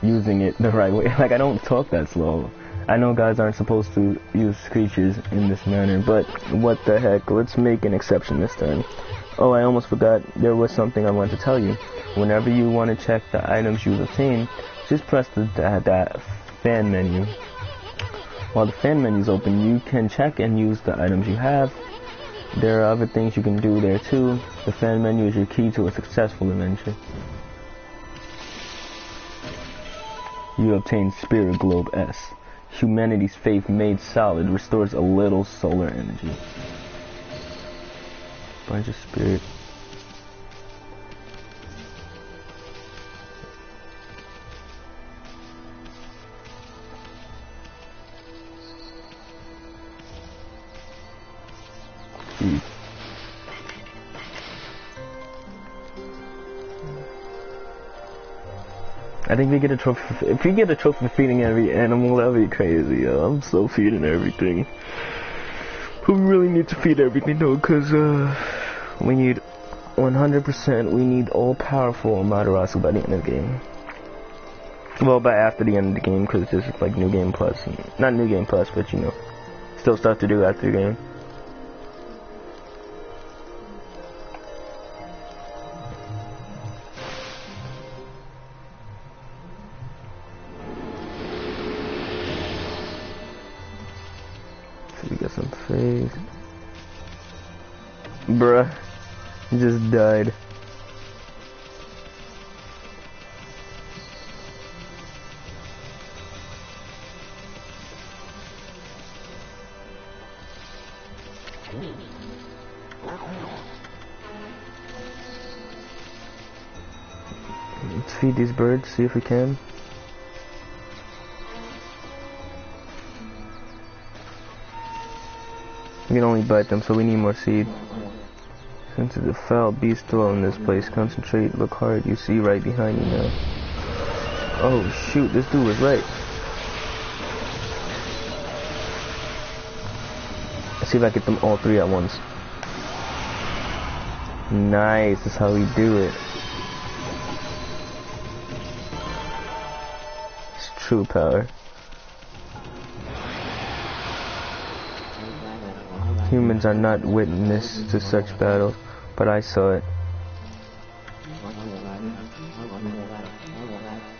using it the right way. Like, I don't talk that slow. I know guys aren't supposed to use creatures in this manner, but what the heck, let's make an exception this time. Oh, I almost forgot, there was something I wanted to tell you. Whenever you want to check the items you've obtained, just press that fan menu. While the fan menu is open, you can check and use the items you have. There are other things you can do there too. The fan menu is your key to a successful adventure. You obtain Spirit Globe S. Humanity's faith made solid restores a little solar energy. Bunch of spirit. I think we get a trophy. If we get a trophy for feeding every animal, that'd be crazy. Yo. I'm so feeding everything. But we really need to feed everything though, cause we need 100%. We need all-powerful Amaterasu by the end of the game. Well, by after the end of the game, cause this is like New Game Plus. Not New Game Plus, but you know, still stuff to do after the game. We got some face. Bruh, he just died. Let's feed these birds, see if we can. We can only bite them, so we need more seed. Since the foul beast dwell in this place, concentrate, look hard, you see right behind you now. Oh shoot, this dude was right. Let's see if I get them all three at once. Nice, that's how we do it. It's true power. Humans are not witness to such battles, but I saw it.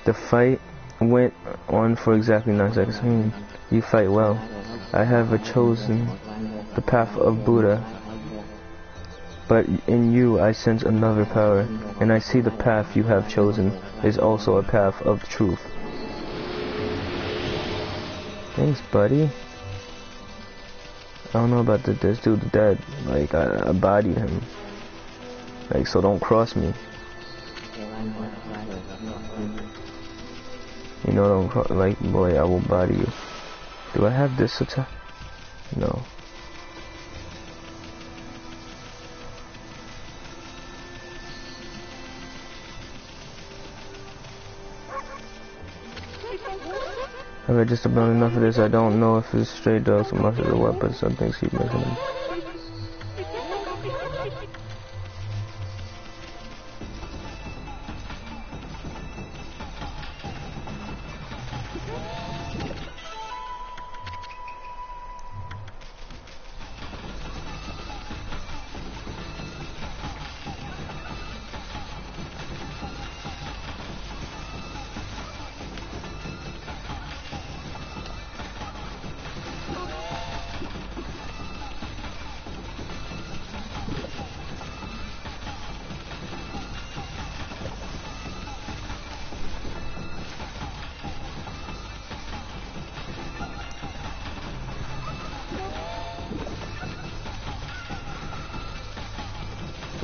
The fight went on for exactly 9 seconds. You fight well. I have chosen the path of Buddha, but in you I sense another power, and I see the path you have chosen is also a path of truth. Thanks, buddy. I don't know about this dude's dead. Like, I bodied him. Like, so don't cross me. You know, don't cross. Like, boy, I will body you. Do I have this attack? No. I've had just about enough of this. I don't know if it's stray dogs or monsters or what, but some things keep missing them.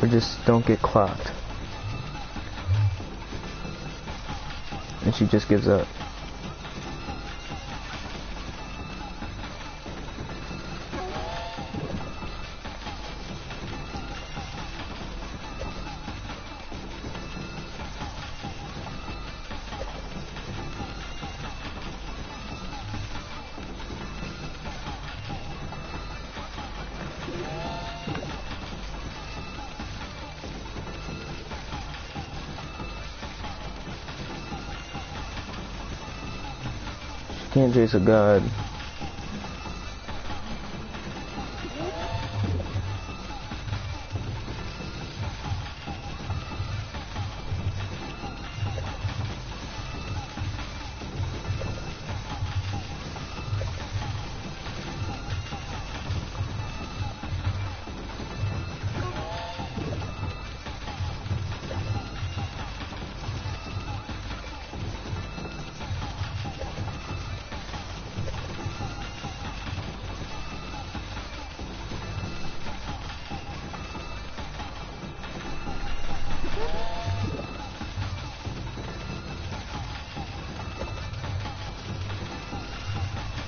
Or just don't get clocked. And she just gives up. Can't chase a god.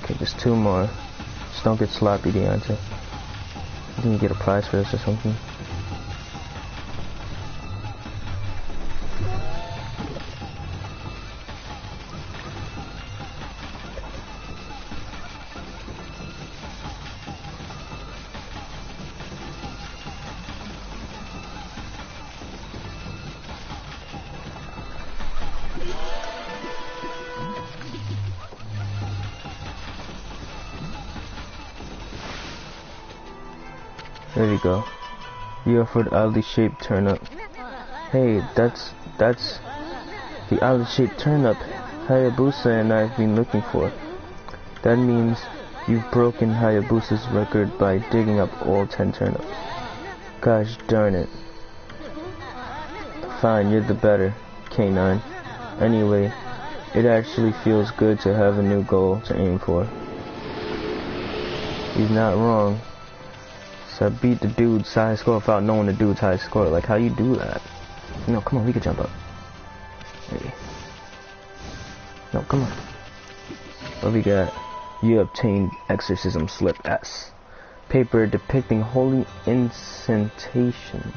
Okay, just two more. Just don't get sloppy, Deontay. I think you get a prize for this or something. There you go. You offered oddly shaped turnip. Hey, that's the oddly shaped turnip Hayabusa and I have been looking for. That means you've broken Hayabusa's record by digging up all 10 turnips. Gosh darn it. Fine, you're the better, K9. Anyway, it actually feels good to have a new goal to aim for. He's not wrong. So I beat the dude's high score without knowing the dude's high score. Like, how you do that? No, come on, we can jump up. Hey. No, come on. What we got? You obtained Exorcism Slip S. Paper depicting holy incantation.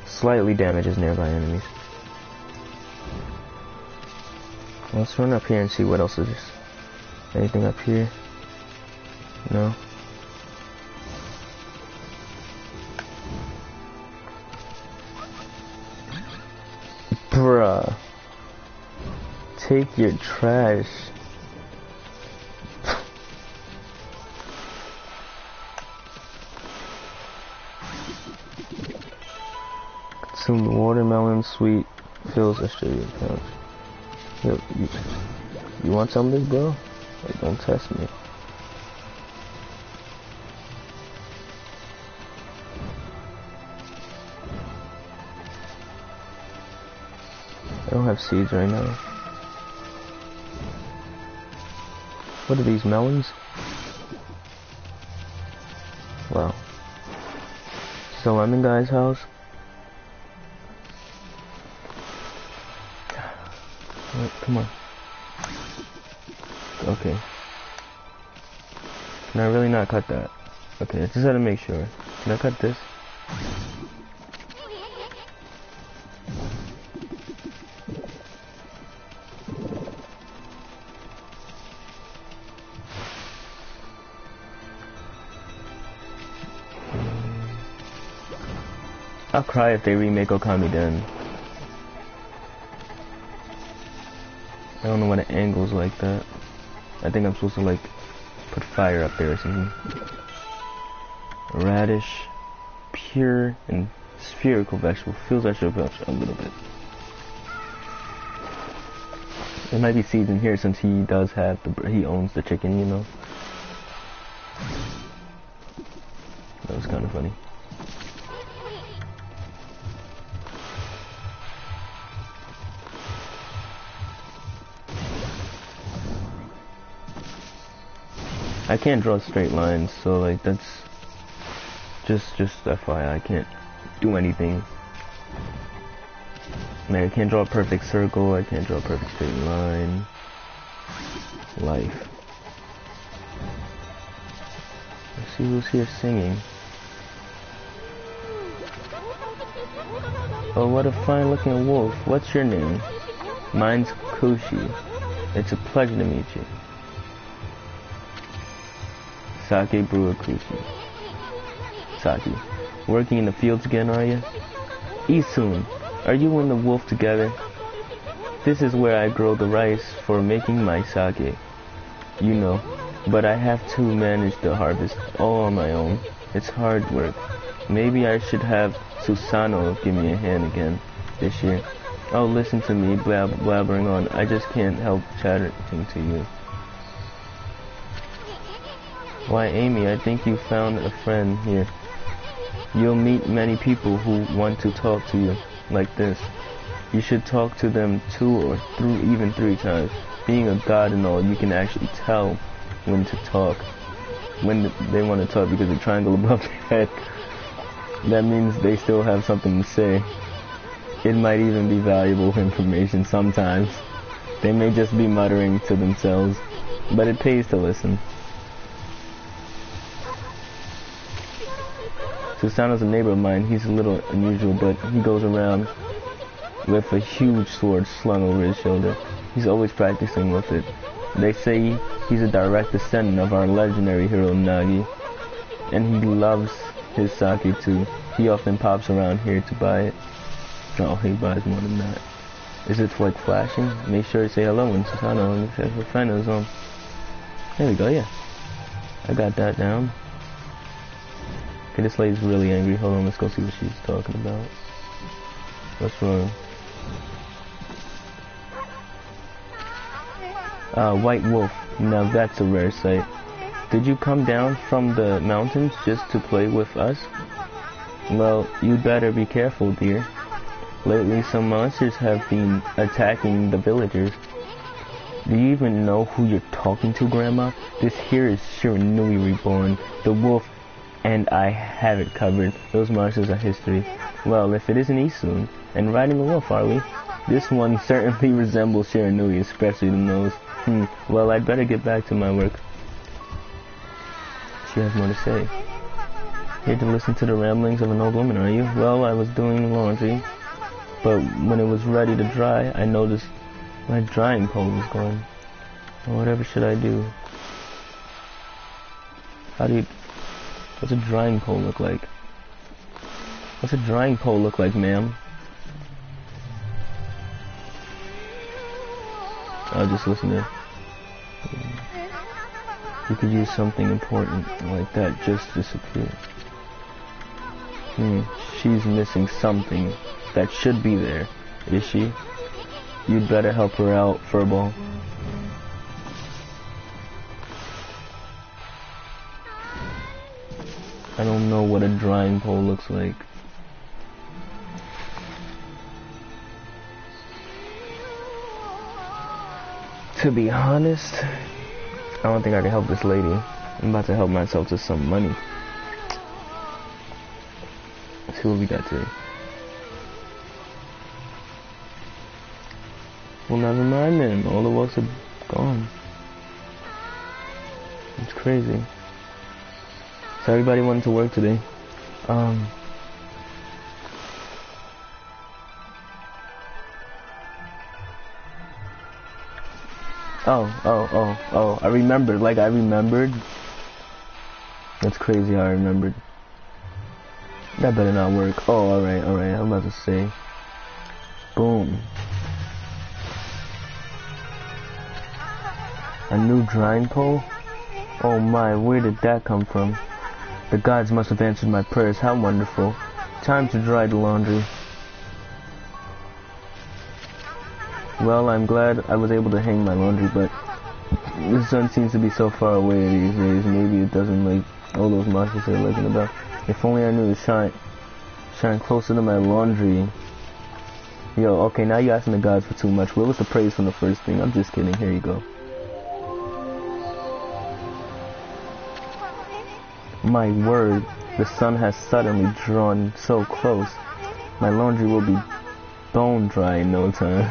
Slightly damages nearby enemies. Let's run up here and see what else is. Anything up here? No. Bruh. Take your trash. Consume the watermelon sweet fills Australian pouch. Yo, you want some of this, bro? Like, don't test me. I don't have seeds right now. What are these, melons? Wow. Is the lemon guy's house? Wait, come on. Okay. Can I really not cut that? Okay, I just had to make sure. Can I cut this? I'll cry if they remake Okami then. I don't know why the angle's like that. I think I'm supposed to like put fire up there or something. Radish, pure and spherical vegetable. Feels like a little bit. There might be seeds in here since he does have he owns the chicken, you know. That was kind of funny. I can't draw straight lines, so like that's just FYI, I can't do anything. Like, I can't draw a perfect circle, I can't draw a perfect straight line. Life. Let's see who's here singing. Oh, what a fine looking wolf. What's your name? Mine's Kushi. It's a pleasure to meet you. Sake brewer Kushi. Sake. Working in the fields again, are you? Isun, are you and the wolf together? This is where I grow the rice for making my sake. You know, but I have to manage the harvest all on my own. It's hard work. Maybe I should have Susano give me a hand again this year. Oh, listen to me blabbering on. I just can't help chattering to you. Why, Amy, I think you found a friend here. You'll meet many people who want to talk to you like this. You should talk to them 2 or even 3 times. Being a god and all, you can actually tell when to talk. When they want to talk because the triangle above their head. That means they still have something to say. It might even be valuable information sometimes. They may just be muttering to themselves, but it pays to listen. Susano's a neighbor of mine. He's a little unusual, but he goes around with a huge sword slung over his shoulder. He's always practicing with it. They say he's a direct descendant of our legendary hero Nagi, and he loves his sake too. He often pops around here to buy it. Oh, he buys more than that. Is it like flashing? Make sure to say hello when Susano and her friend is on. There we go, yeah. I got that down. Okay, this lady's really angry. Hold on, let's go see what she's talking about. What's wrong? White wolf. Now that's a rare sight. Did you come down from the mountains just to play with us? Well, you'd better be careful, dear. Lately, some monsters have been attacking the villagers. Do you even know who you're talking to, Grandma? This here is Shiranui Reborn, the wolf, and I have it covered. Those monsters are history. Well, if it isn't Isun, and riding the wolf, are we? This one certainly resembles Shiranui, especially the nose. Well, I'd better get back to my work. She has more to say. Here to listen to the ramblings of an old woman, are you? Well, I was doing laundry, but when it was ready to dry, I noticed my drying pole was gone. Well, whatever should I do? What's a drying pole look like? What's a drying pole look like, ma'am? I'll just listen to. You could use something important like that just disappear. She's missing something that should be there, is she? You'd better help her out, Furball. I don't know what a drying pole looks like. To be honest, I don't think I can help this lady. I'm about to help myself to some money. Let's see what we got today. Well, never mind then. All the wolves are gone. It's crazy. So everybody went to work today. Oh, I remembered. Like, I remembered. That's crazy how I remembered. That better not work. Oh, alright, alright. I'm about to say. Boom. A new drying pole? Oh my, where did that come from? The gods must have answered my prayers. How wonderful. Time to dry the laundry. Well, I'm glad I was able to hang my laundry, but the sun seems to be so far away these days. Maybe it doesn't like all those monsters they're looking about. If only I knew to shine closer to my laundry. Yo, okay, now you're asking the gods for too much. Where was the praise from the first thing? I'm just kidding. Here you go. My word, the sun has suddenly drawn so close. My laundry will be bone dry in no time.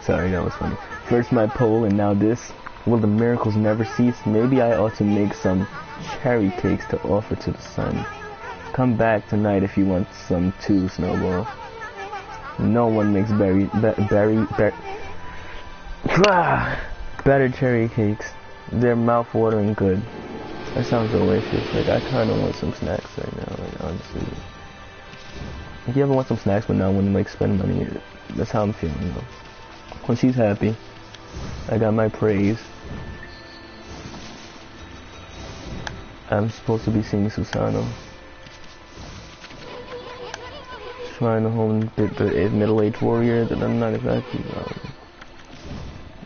Sorry, that was funny. First my pole and now this. Will the miracles never cease? Maybe I ought to make some cherry cakes to offer to the sun. Come back tonight if you want some too, Snowball. No one makes better cherry cakes. They're mouth-watering good. That sounds delicious. Like, I kind of want some snacks right now, like, honestly. If you ever want some snacks but not want to, like, spend money, that's how I'm feeling, you know. When she's happy, I got my praise. I'm supposed to be seeing Susano. Trying to home the middle-aged warrior that I'm not exactly,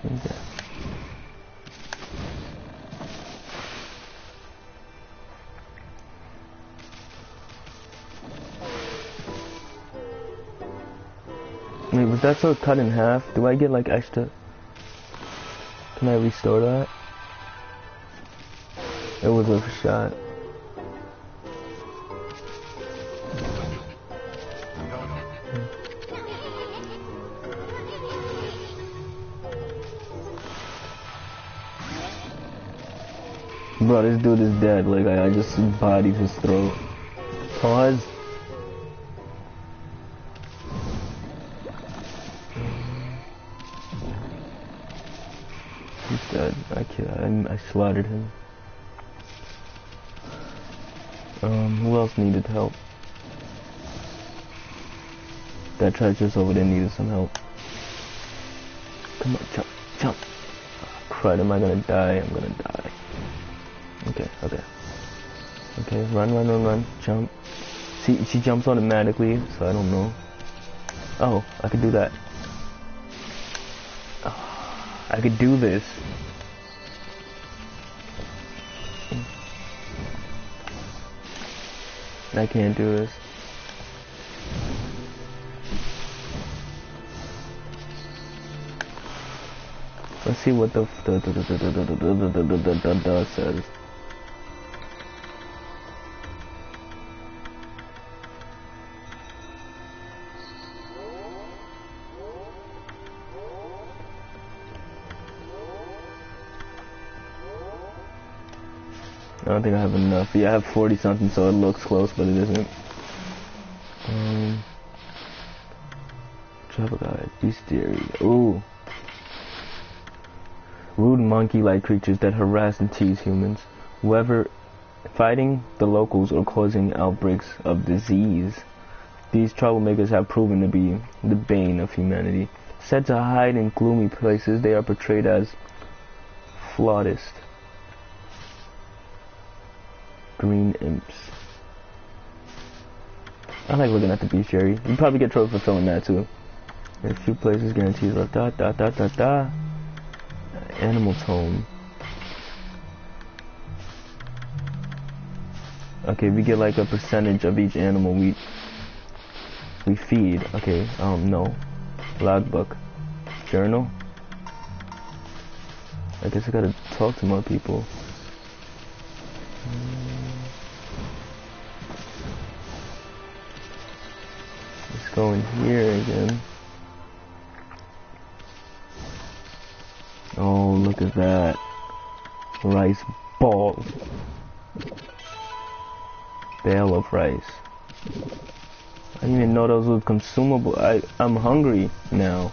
okay. Wait, was that so cut in half? Do I get like extra? Can I restore that? It was worth a shot. Bro, this dude is dead. Like, I just bodied his throat. Pause. He's dead. I slaughtered him. Who else needed help? That treacherous over there needed some help. Come on, jump, jump. Oh, crud, am I gonna die? I'm gonna die. Okay, okay. Okay, run, jump. See, she jumps automatically, so I don't know. Oh, I could do that. Oh, I could do this. I can't do this. Let's see what the says. I don't think I have enough. Yeah, I have 40 something, so it looks close, but it isn't. Travel guide, bestiary. Ooh. Rude monkey-like creatures that harass and tease humans. Whether fighting the locals or causing outbreaks of disease, these troublemakers have proven to be the bane of humanity. Said to hide in gloomy places, they are portrayed as flautist. Green imps. I like looking at the bestiary. You probably get trophy for filling that too. In a few places guarantees rough da. Animal tone. Okay, we get like a percentage of each animal we feed. Okay, no. Logbook. Journal. I guess I gotta talk to more people. Let's go in here again. Oh, look at that. Rice ball. Bale of rice. I didn't even know those were consumable. I'm hungry now.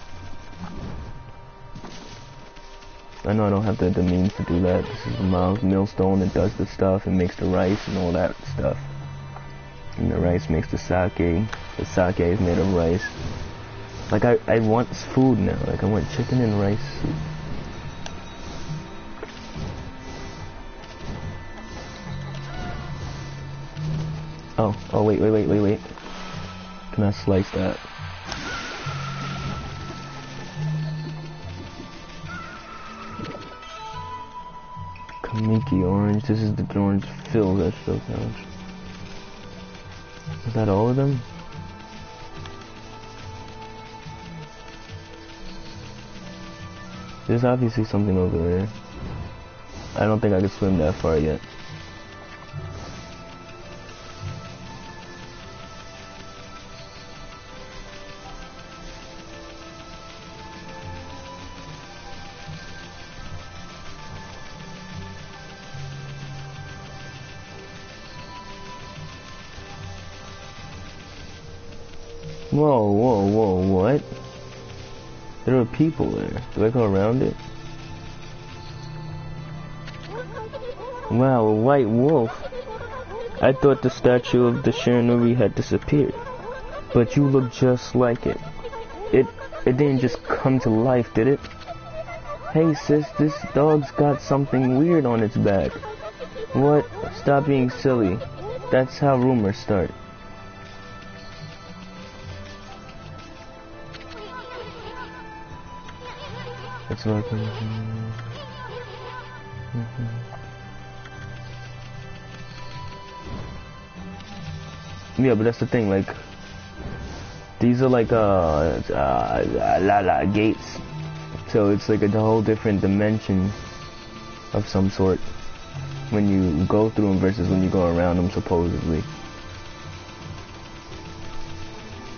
I know I don't have the means to do that. This is a millstone that does the stuff and makes the rice and all that stuff. And the rice makes the sake. The sake is made of rice. Like, I want food now. Like, I want chicken and rice soup. Oh, wait. Can I slice that? Kamiki orange. This is the orange fill that still counts. Is that all of them? There's obviously something over there. I don't think I could swim that far yet. Whoa, what? There are people there. Do I go around it? Wow, a white wolf. I thought the statue of the Shiranui had disappeared. But you look just like it. It didn't just come to life, did it? Hey sis, this dog's got something weird on its back. What? Stop being silly. That's how rumors start. It's like yeah, but that's the thing, like these are like gates. So it's like a whole different dimension of some sort when you go through them versus when you go around them, supposedly.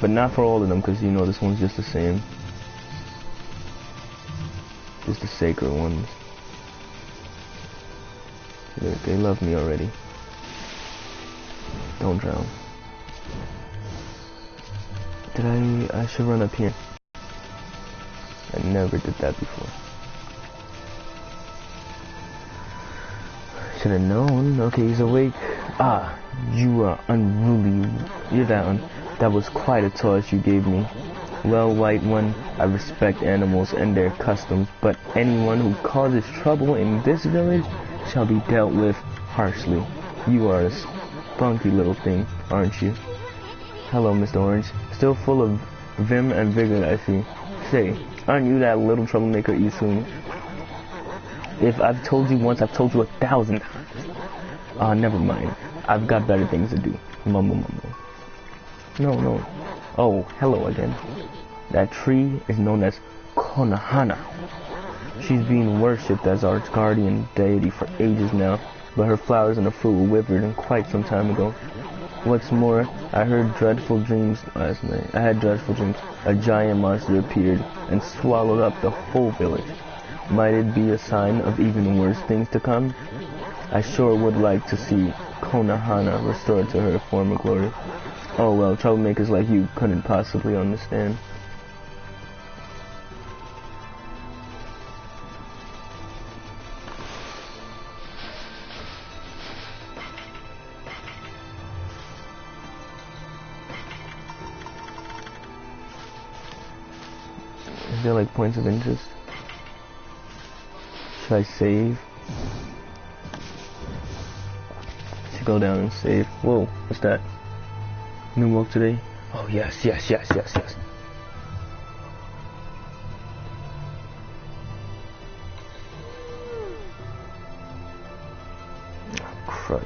But not for all of them, because you know this one's just the same. Just the sacred ones. They love me already. Don't drown. I should run up here. I never did that before. Should have known. Okay, he's awake. Ah, you are unruly. You're that one. That was quite a toss you gave me. Well, white one, I respect animals and their customs, but anyone who causes trouble in this village shall be dealt with harshly. You are a spunky little thing, aren't you? Hello, Mr. Orange. Still full of vim and vigor, I see. Say, aren't you that little troublemaker, Isun? If I've told you once, I've told you 1,000 times. Never mind. I've got better things to do. Mumble. No. Oh, hello again. That tree is known as Konohana. She's been worshipped as our guardian deity for ages now, but her flowers and her fruit were withered quite some time ago. What's more, I had dreadful dreams last night. A giant monster appeared and swallowed up the whole village. Might it be a sign of even worse things to come? I sure would like to see Konohana restored to her former glory. Oh well, troublemakers like you couldn't possibly understand. Is there like points of interest? Should I save? Should go down and save. Whoa, what's that? New work today? Oh yes. Oh crud.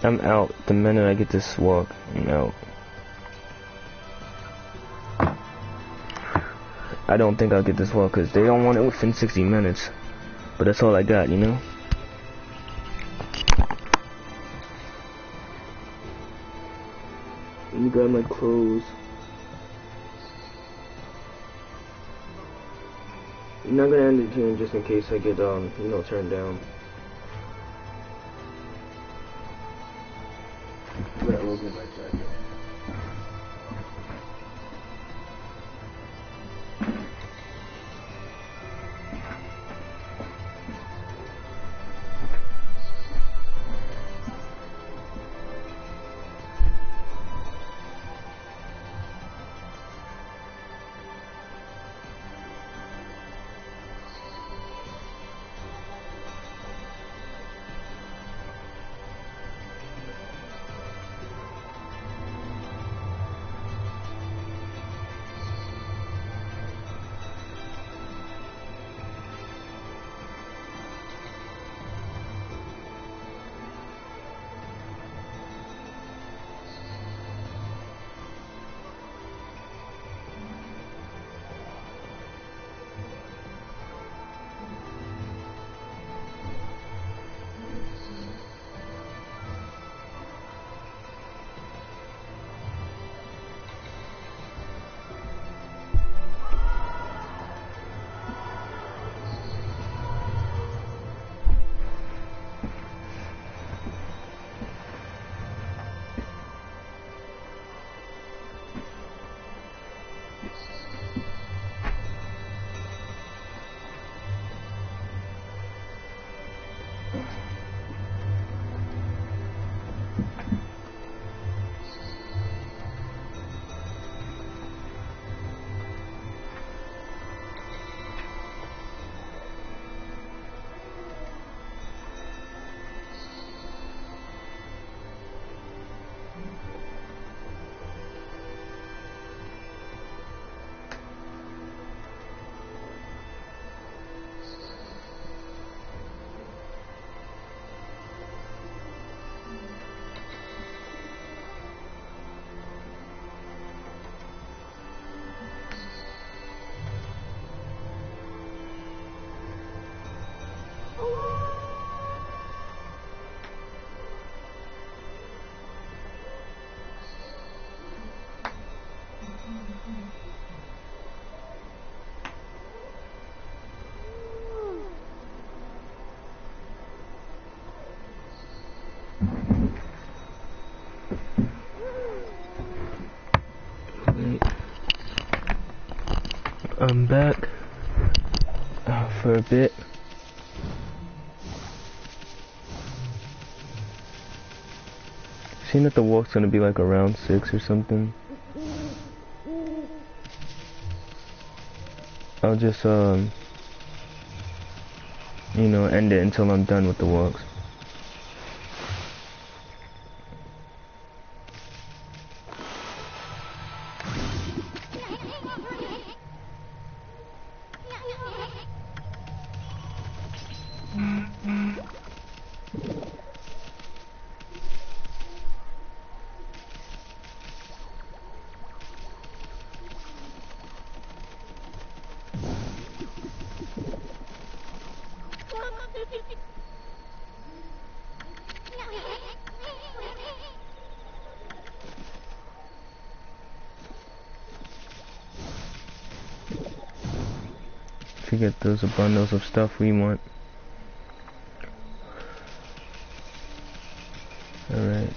I'm out. The minute I get this walk, I'm out. I don't think I'll get this walk because they don't want it within 60 minutes. But that's all I got, you know? Let me grab my clothes. I'm not gonna end it here just in case I get, turned down. But I will get my jacket. I'm back for a bit. Seeing that the walk's gonna be like around 6 or something. I'll just you know, end it until I'm done with the walks. Forget those are bundles of stuff we want. Alright.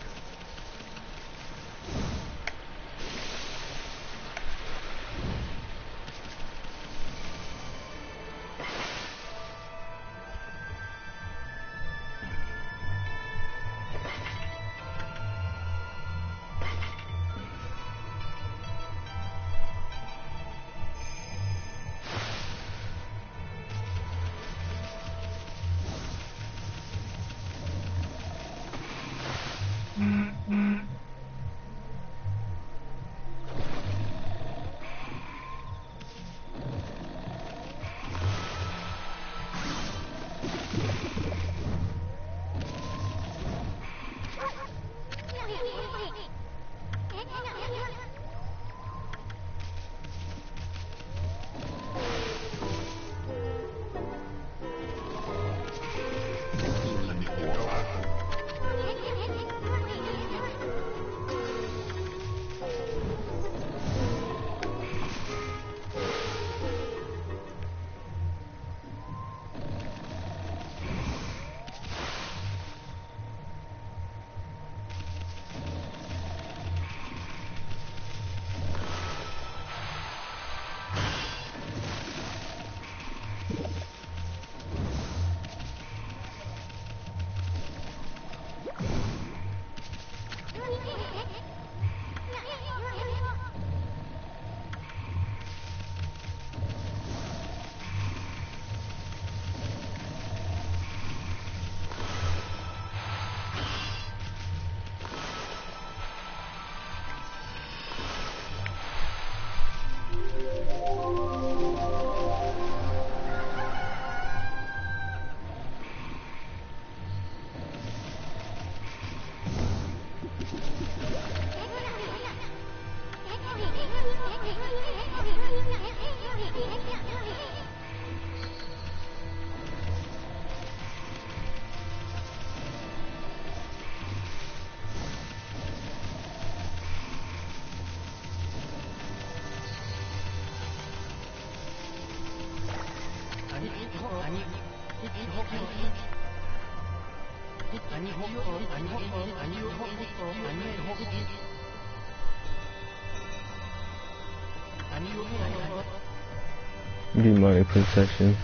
Be my procession.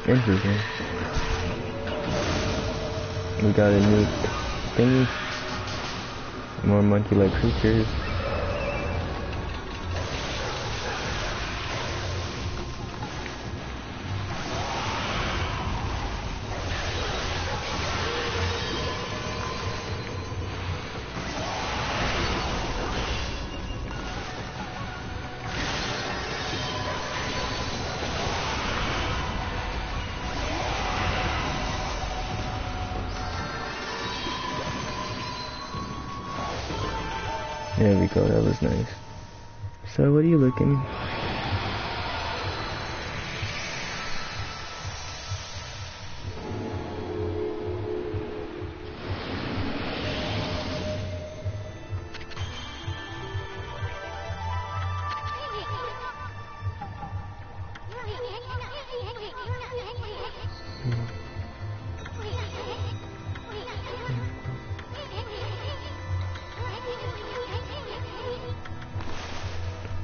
Interesting. We got a new thingy. More monkey-like creatures. There we go, that was nice. So what are you looking?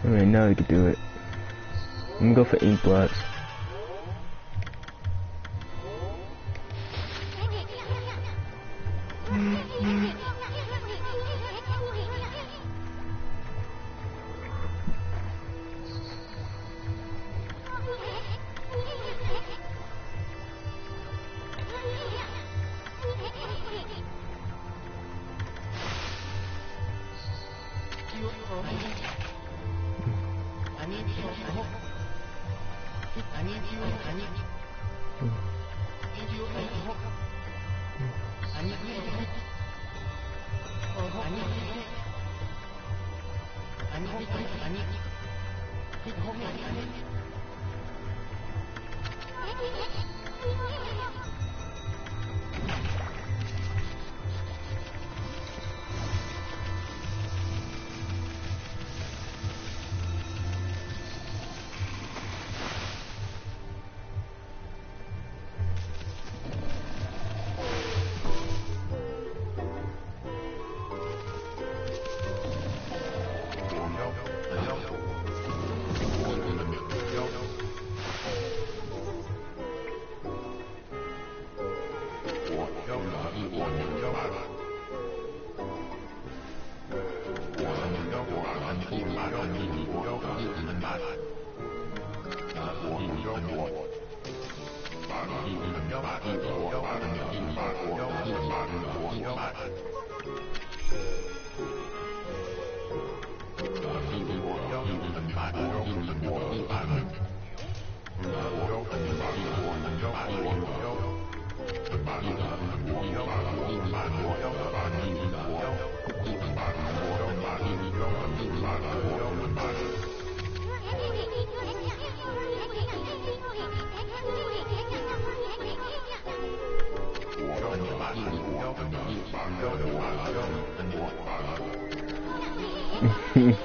Alright, now we can do it. I'm gonna go for ink blots.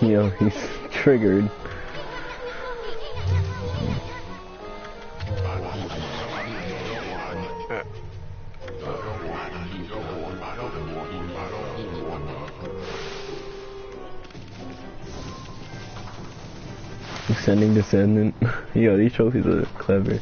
Yo, he's triggered. Ascending descendant. Yo, these trophies are clever.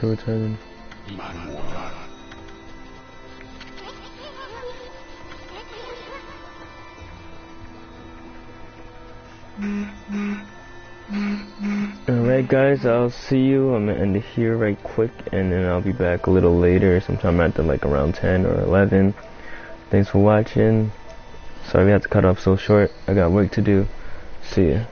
Short time. Alright guys, I'll see you. I'm gonna end it here right quick and then I'll be back a little later, sometime after like around 10 or 11. Thanks for watching. Sorry we had to cut off so short. I got work to do. See ya.